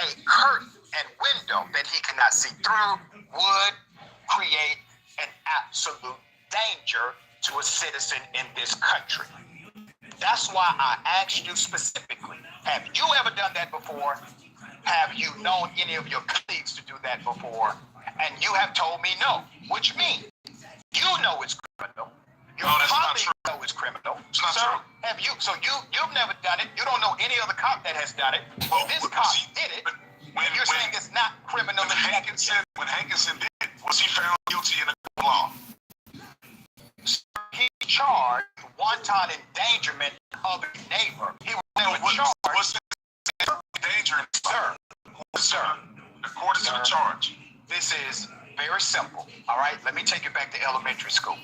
a curtain and window that he cannot see through would create an absolute danger to a citizen in this country. That's why I asked you specifically, have you ever done that before? Have you known any of your colleagues to do that before? And you have told me no, which means you know it's criminal. Your colleagues know it's criminal. It's not Sir, true. have you? So you've never done it. You don't know any other cop that has done it. Well, this cop did it. When you're saying it's not criminal. When Hankinson did it, was he found guilty in the law? He charged wanton endangerment of a neighbor. He was never charged. Was it danger, Sir, according to the charge? This is very simple. All right, let me take you back to elementary school.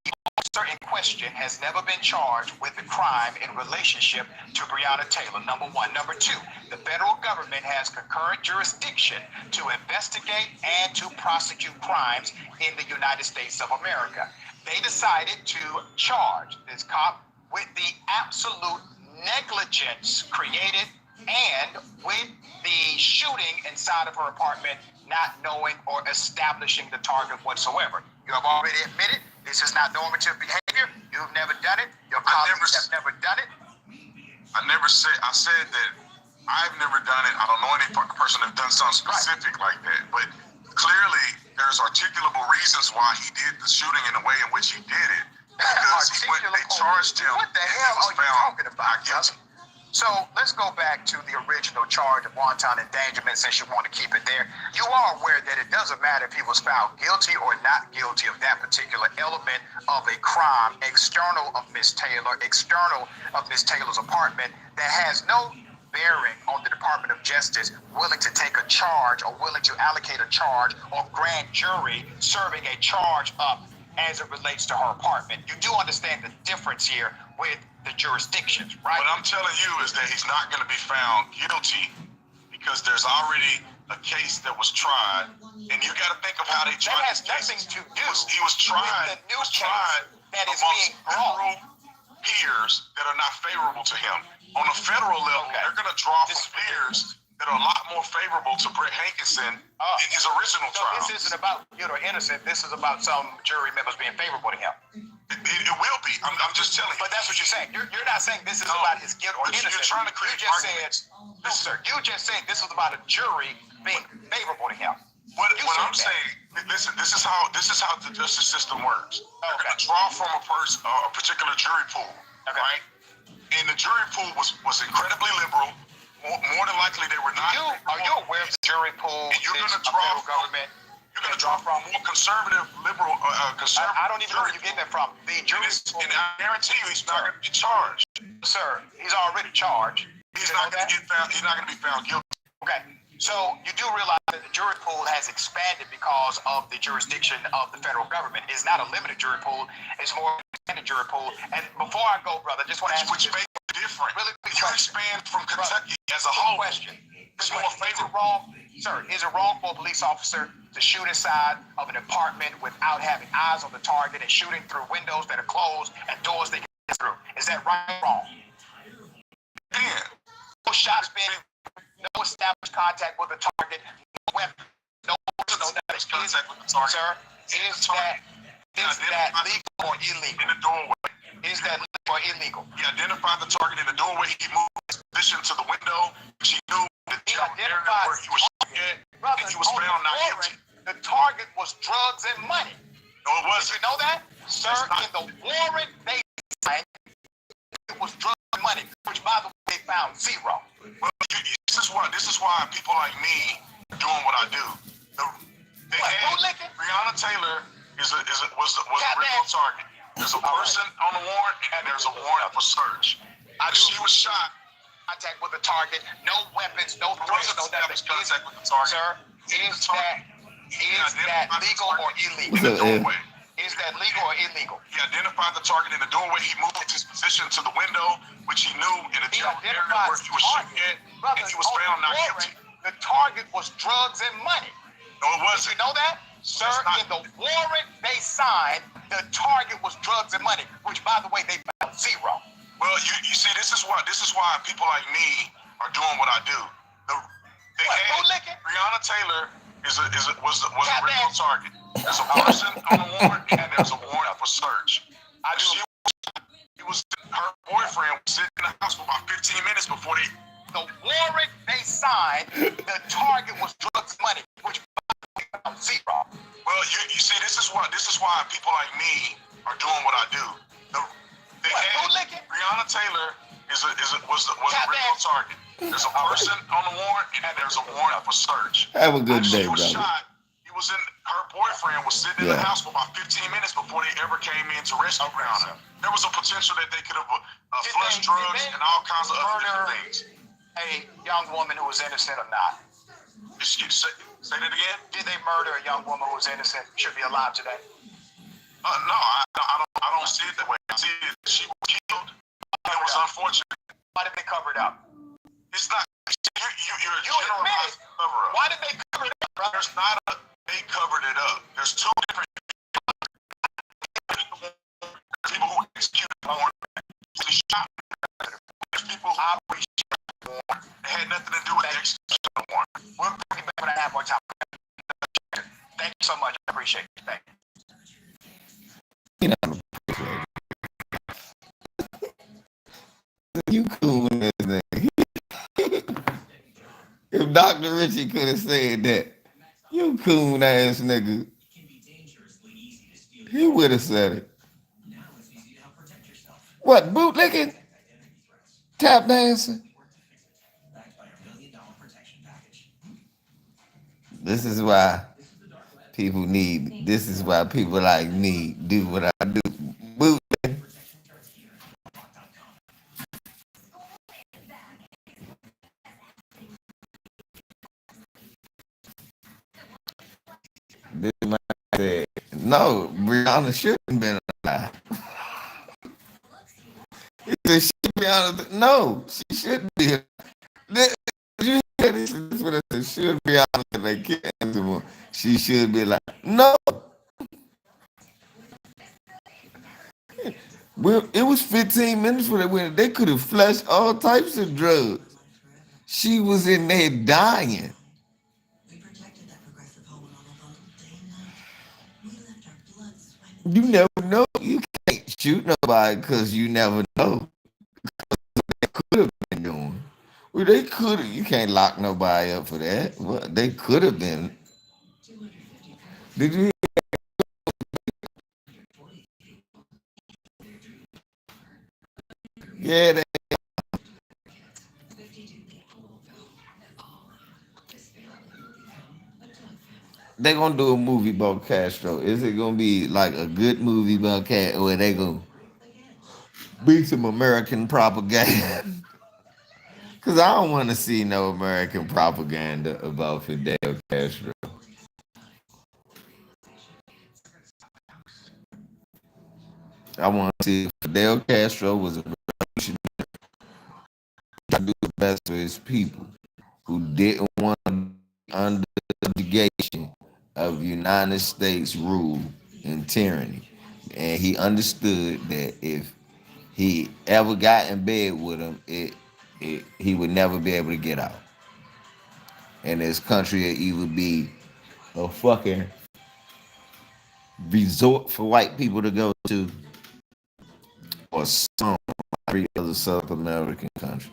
The officer in question has never been charged with a crime in relationship to Breonna Taylor, number one. Number two, the federal government has concurrent jurisdiction to investigate and to prosecute crimes in the United States of America. They decided to charge this cop with the absolute negligence created and with the shooting inside of her apartment, not knowing or establishing the target whatsoever. You have already admitted this is not normative behavior. You've never done it. Your colleagues have never done it. I said that I've never done it. I don't know any person that's done something specific like that. But clearly, there's articulable reasons why he did the shooting in the way in which he did it. Because when they charged him, what the hell are you talking about, guilty? So let's go back to the original charge of wanton endangerment, since you want to keep it there. You are aware that it doesn't matter if he was found guilty or not guilty of that particular element of a crime external of Miss Taylor, external of Miss Taylor's apartment, that has no bearing on the Department of Justice willing to take a charge or willing to allocate a charge or grand jury serving a charge up as it relates to her apartment. You do understand the difference here with the jurisdictions, right? What I'm telling you is that he's not going to be found guilty because there's already a case that was tried, and you got to think of how they tried. That has nothing to do. He was tried. With the new case that is being brought. Peers that are not favorable to him. On a federal level, they're going to draw from peers that are a lot more favorable to Brett Hankinson in his original trial. This isn't about guilt or innocent. This is about some jury members being favorable to him. It will be. I'm just telling you. But that's what you're saying. You're not saying this is about his guilt or innocence. You're trying to create arguments. No, sir. You just said this was about a jury being favorable to him. What I'm saying, Listen, this is how the justice system works. They're going to draw from a particular jury pool, right? And the jury pool was incredibly liberal. More than likely, they were not. Are you aware of the jury pool? And you're going to draw federal government. You're going to draw from more conservative, liberal, conservative. I don't even know where you're getting that from. The jury pool. And I guarantee you, he's not going to be charged. Sir, he's already charged. He's not going to get found. He's not going to be found guilty. Okay. So you do realize that the jury pool has expanded because of the jurisdiction of the federal government. It's not a limited jury pool. It's more expanded jury pool. And before I go, brother, just want to ask which makes it different. Really, you expand from Kentucky as a whole. Question. Is it wrong, sir? Is it wrong for a police officer to shoot inside of an apartment without having eyes on the target and shooting through windows that are closed and doors they can get through? Is that right or wrong? Yeah. No shots being, no established contact with the target, no weapon, no established contact with the target. Sir, is that legal or illegal? In the doorway. Is that legal or illegal? He identified the target in the doorway. He moved his position to the window, which he knew the area where he was shooting, and he was found not guilty. The target was drugs and money. No, it wasn't. Did you know that? Sir, in the warrant they signed, it was drugs and money, which by the way they found zero. Well, this is why people like me are doing what I do. Breonna Taylor was the original target. There's a person on the warrant, and there's a warrant for search. She was shot. Contact with the target, no weapons, no threats, no nothing. Contact with the target. Sir, is that legal or illegal? In the doorway. Is that legal or illegal? He identified the target in the doorway. He moved his position to the window, which he knew in a general area where he was shooting at, and he was found not guilty. The target was drugs and money. No, it wasn't. Did you know that? Sir, in the warrant they signed, the target was drugs and money, which by the way they found zero. Well, you see, this is why people like me are doing what I do. Breonna Taylor was the original target. There's a person on the warrant, and there's a warrant for search. Her boyfriend was sitting in the house for about 15 minutes before they. The warrant they signed, the target was drugs and money, which found zero. Well, you see, this is why people like me are doing what I do. Breonna Taylor was the original target. There's a person on the warrant, and there's a warrant for search. Have a good day, She was brother. shot. Her boyfriend was sitting in the house for about 15 minutes before they ever came in to rescue Breonna. There was a potential that they could have flushed drugs and all kinds of other different things. A young woman who was innocent or not? Say that again? Did they murder a young woman who was innocent? Should be alive today? No, I don't see it that way. I see it that she was killed. It was unfortunate. Why did they cover it up? It's not. You're a generalized cover-up. Why did they cover it up, brother? There's not a. They covered it up. There's two different people who executed the warrant. There's people who had nothing to do with the execution of the warrant. We'll bring it back when I have more time. Thank you so much. I appreciate it. Thank You you. cool in this thing. If Dr. Richie could have said that, you coon ass nigga, he would have said it. What, bootlicking? Tap dancing? This is why people like me do what I do. Bootlicking. This man said, no, Breonna shouldn't have been alive. He said, no, she shouldn't be alive. You hear this? This is what I said. Should be honest if they can't do. She should be like, no. Well, it was 15 minutes for that. They could have flushed all types of drugs. She was in there dying. You never know. You can't shoot nobody because you never know. They could have been doing. Well, they could have. You can't lock nobody up for that. Well, they could have been. Did you? Yeah, they gonna do a movie about Castro. Is it gonna be like a good movie about Castro, or they gonna be some American propaganda? Cause I don't want to see no American propaganda about Fidel Castro. I want to see if Fidel Castro was a revolutionary to do the best for his people who didn't want to be under the subjugation of United States rule and tyranny. And he understood that if he ever got in bed with him, he would never be able to get out. And his country would either be a fucking resort for white people to go to or some every other South American country.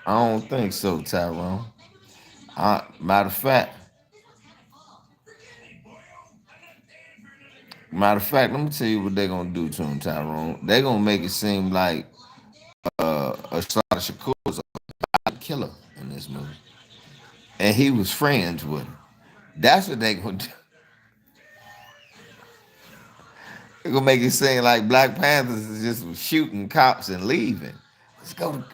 I don't think so, Tyrone. Matter of fact, let me tell you what they're gonna do to him, Tyrone. They're gonna make it seem like Asada Shakur was a killer in this movie, and he was friends with him. That's what they gonna do. They're gonna make it seem like Black Panthers is just shooting cops and leaving. Let's go.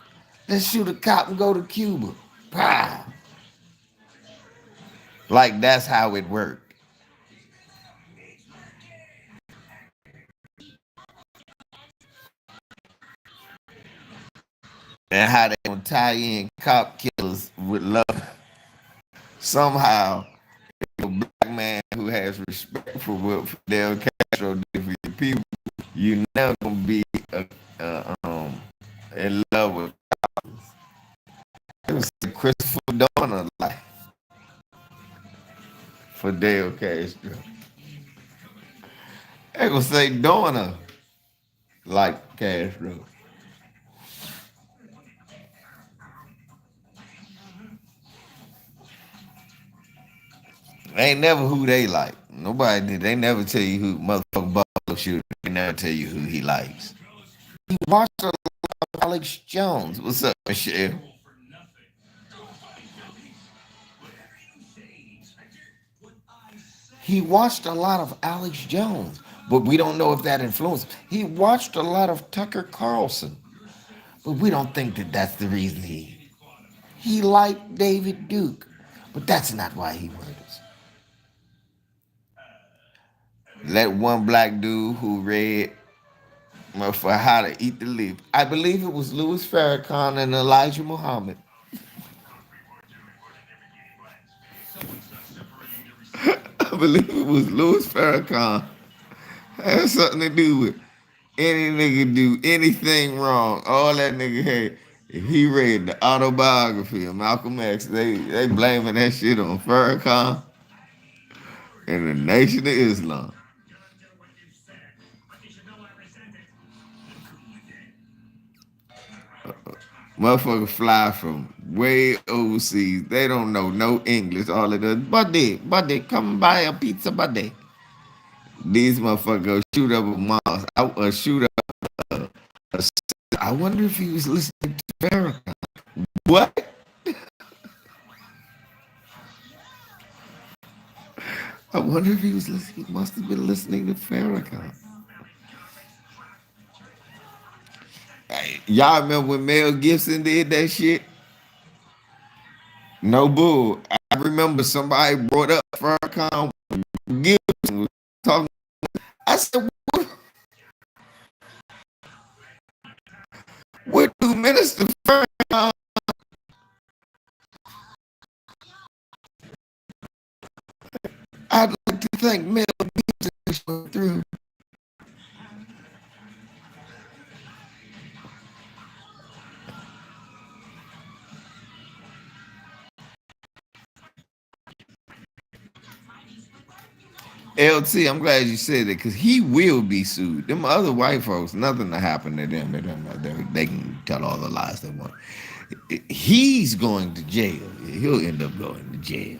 Let's shoot a cop and go to Cuba. Pow. Like that's how it worked. And how they gonna tie in cop killers with love. Somehow, a black man who has respect for what Fidel Castro did for your people, you never gonna be in love with. It was Christopher Dorner like Fidel Castro. They gonna say Dorner like Castro. Ain't never who they like. Nobody did. They never tell you who motherfucking Buffalo shooter. They never tell you who he likes. He watched a lot of Alex Jones. What's up, Michelle? He watched a lot of Alex Jones, but we don't know if that influenced. He watched a lot of Tucker Carlson, but we don't think that that's the reason he liked David Duke, but that's not why he murders. Let one black dude who read for How to Eat the Leaf. I believe it was Louis Farrakhan and Elijah Muhammad. I believe it was Louis Farrakhan. Had something to do with any nigga do anything wrong. All that nigga had. If he read the autobiography of Malcolm X, they blaming that shit on Farrakhan and the Nation of Islam. Motherfucker fly from way overseas. They don't know no English. All of that. Buddy, come buy a pizza, buddy. These motherfuckers shoot up a mosque. Shoot up a. I wonder if he was listening to Farrakhan. What? I wonder if he was listening. He must have been listening to Farrakhan. Hey, y'all remember when Mel Gibson did that shit? No bull. I remember somebody brought up Farrakhan. Gibson was talking. I said, what do Minister Farrakhan? I'd like to thank Mel Gibson through. LT, I'm glad you said it because he will be sued. Them other white folks, nothing to happen to them. They can tell all the lies they want. He's going to jail. He'll end up going to jail.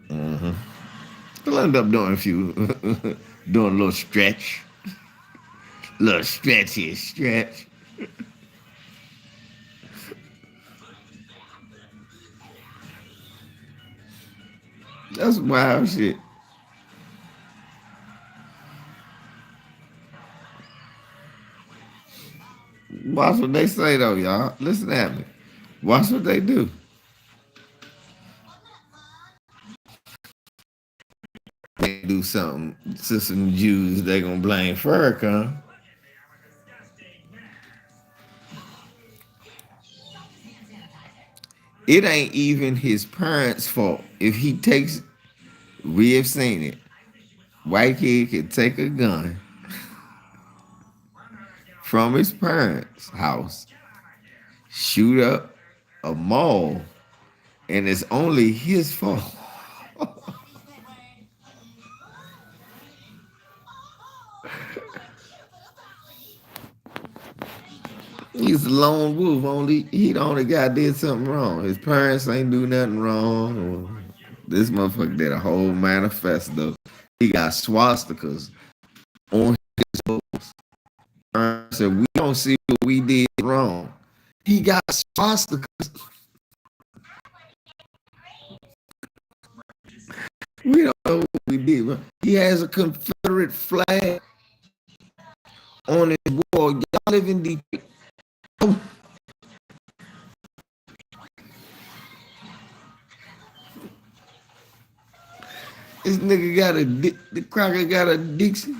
He'll end up doing a few, doing a little stretch. Little stretch here, stretch. That's wild shit. Watch what they say though, y'all. Listen at me. Watch what they do. They do something to some Jews, they gonna blame Farrakhan. It ain't even his parents' fault. If he takes, we have seen it. White kid can take a gun from his parents' house, shoot up a mall, and it's only his fault. He's a lone wolf. He the only guy did something wrong. His parents ain't do nothing wrong. This motherfucker did a whole manifesto. He got swastikas on his books. Said we don't see what we did wrong. He got swastikas. We don't know what we did. Bro. He has a Confederate flag on his wall. Y'all live in Detroit. This nigga got the cracker got a Dixie.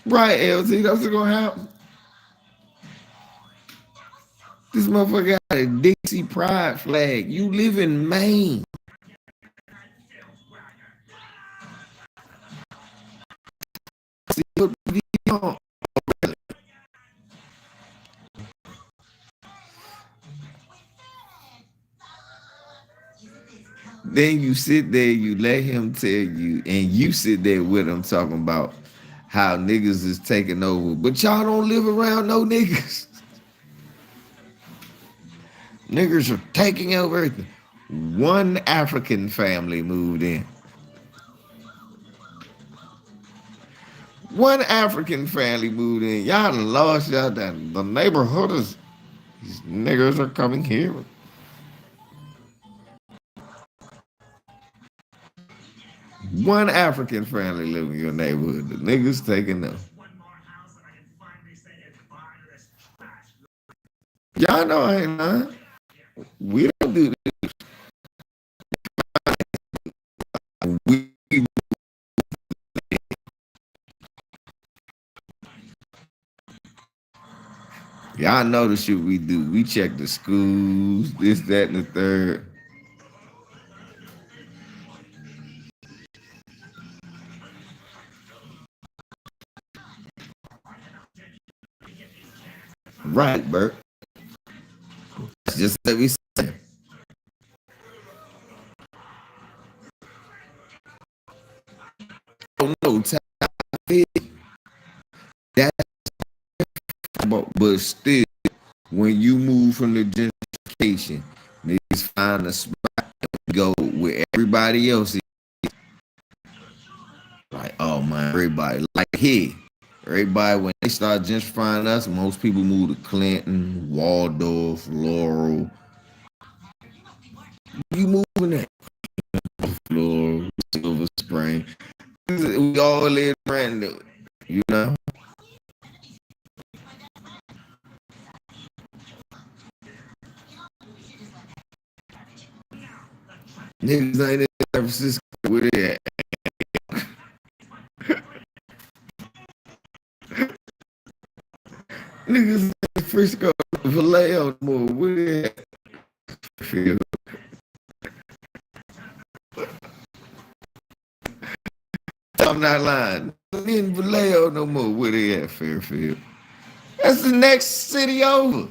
Right, LT, that's what's gonna happen. This motherfucker got a Dixie pride flag. You live in Maine. See what we on. Then you sit there, you let him tell you, and you sit there with him talking about how niggas is taking over. But y'all don't live around no niggas. Niggas are taking over everything. One African family moved in. One African family moved in. Y'all done lost y'all down. The neighborhood is, these niggers are coming here. One African family live in your neighborhood. The niggas taking them. Y'all know I ain't lying. We don't do this. Y'all know the shit we do. We check the schools, this, that, and the third. Right, Bert. That's just what we say. Oh no, that's but still, when you move from the gentrification, niggas find a spot and go where everybody else is. Like, oh man, everybody like here. Everybody, when they start gentrifying us, most people move to Clinton, Waldorf, Laurel. You moving at Laurel, Silver Spring. We all live brand new, you know? Niggas ain't in San Francisco with it. Niggas in Frisco, Vallejo, more with it. I'm not lying. In Vallejo no more. Where they at, Fairfield? That's the next city over.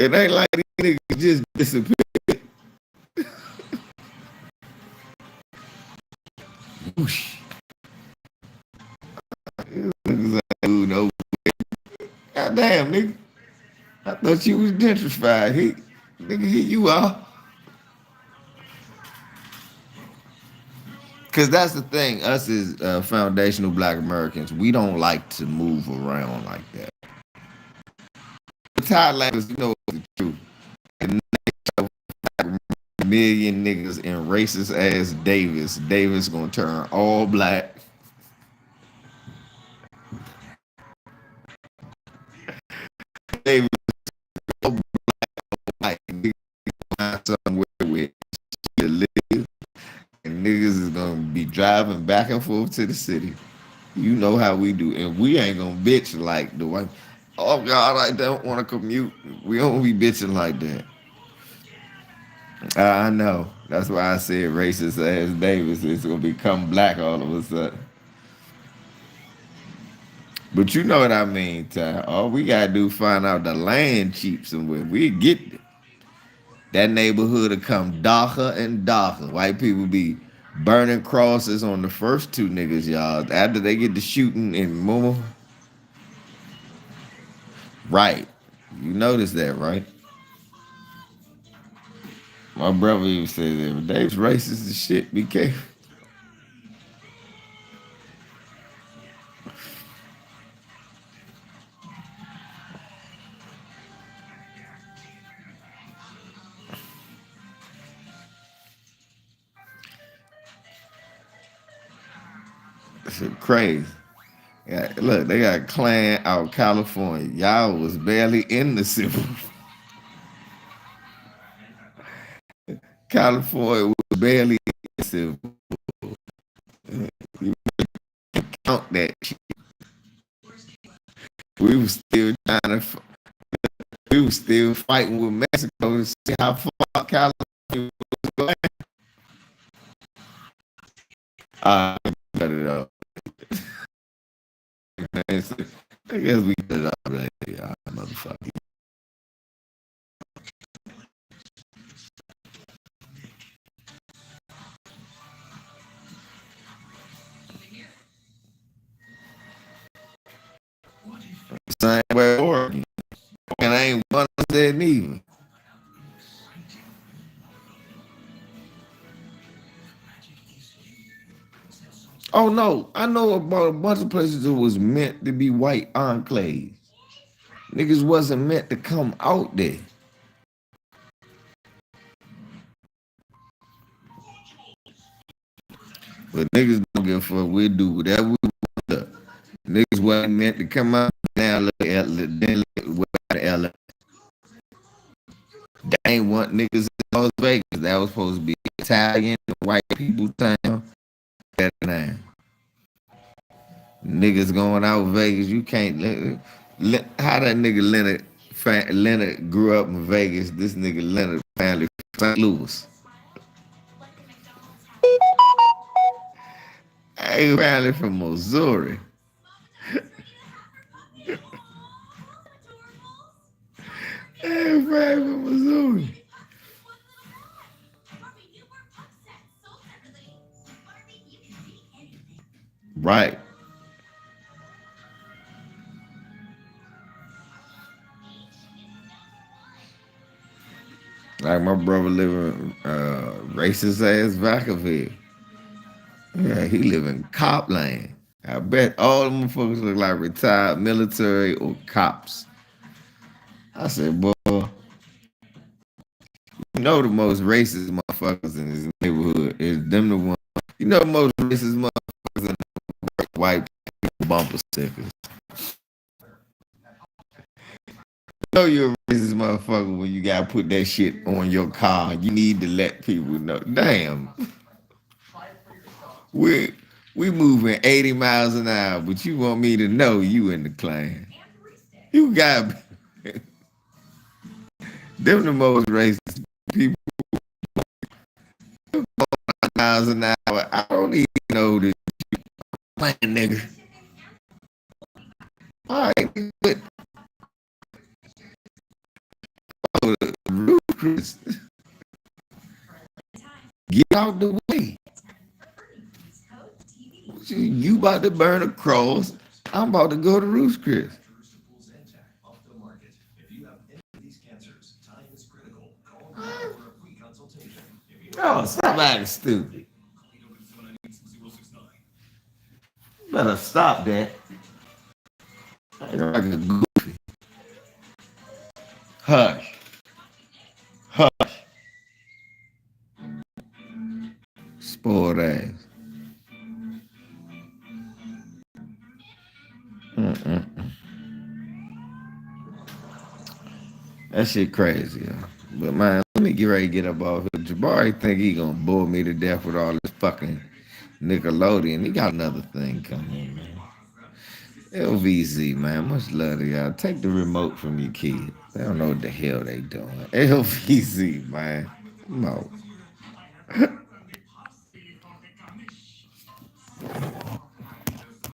It ain't like these niggas just disappear. Whoosh. These niggas ain't moving over. Goddamn, nigga. I thought you was gentrified. Nigga, here you are. Because that's the thing. Us as foundational Black Americans, we don't like to move around like that. Thailand, you know the truth. A million niggas in racist ass Davis. Davis gonna turn all black. Davis all black. Niggas find somewhere where to live, and niggas is gonna be driving back and forth to the city. You know how we do, and we ain't gonna bitch like the white. Oh God, I don't want to commute. We don't be bitching like that. I know. That's why I said racist ass Davis is gonna become black all of a sudden. But you know what I mean, Ty. All we gotta do is find out the land cheap somewhere. We get it. That neighborhood will come darker and darker. White people be burning crosses on the first two niggas, y'all. After they get the shooting in Momo. Right. You notice that, right? My brother even says every day, it's racist as shit. Be careful. Shit crazy. Yeah, look, they got a Klan out California. Y'all was barely in the civil. California was barely in the civil. You count that shit. We was still trying to. We was still fighting with Mexico to see how far California was going. Cut it up. I guess we cut it up right here, motherfucker. Same way Oregon. And I ain't one of that neither. Oh no, I know about a bunch of places that was meant to be white enclaves. Niggas wasn't meant to come out there. But niggas don't give a fuck. We do whatever we want. Niggas wasn't meant to come out. Now look at then look at LA. They ain't want niggas in Las Vegas. That was supposed to be Italian white people town. Now. Niggas going out Vegas. You can't. How that nigga Leonard grew up in Vegas. This nigga Leonard family from St. Louis. Hey, family from Missouri. Hey, family from Missouri. Right. Like my brother living racist ass Vacaville. Yeah, he live in Copland. I bet all them motherfuckers look like retired military or cops. I said, boy, you know the most racist motherfuckers in this neighborhood is them the ones. You know the most racist motherfuckers in the white people bumper stickers. You know you're a racist motherfucker when you gotta put that shit on your car. You need to let people know. Damn. We moving 80 miles an hour, but you want me to know you in the Klan. You got them the most racist people. Miles an hour. I don't even know this Klan nigga. All right, but Oh, Ruth Chris, get out the way. You about to burn a cross. I'm about to go to Ruth Chris. Oh, stop acting stupid. Better stop that. Like a goofy. Hush. Hush. Spoiled ass. Mm-mm. That shit crazy, yo. But man, let me get ready to get up off here. Jabari think he gonna bore me to death with all this fucking Nickelodeon. He got another thing coming, man. LVZ, man. Much love to y'all. Take the remote from your kids. They don't know what the hell they doing. LVZ, man. Come on.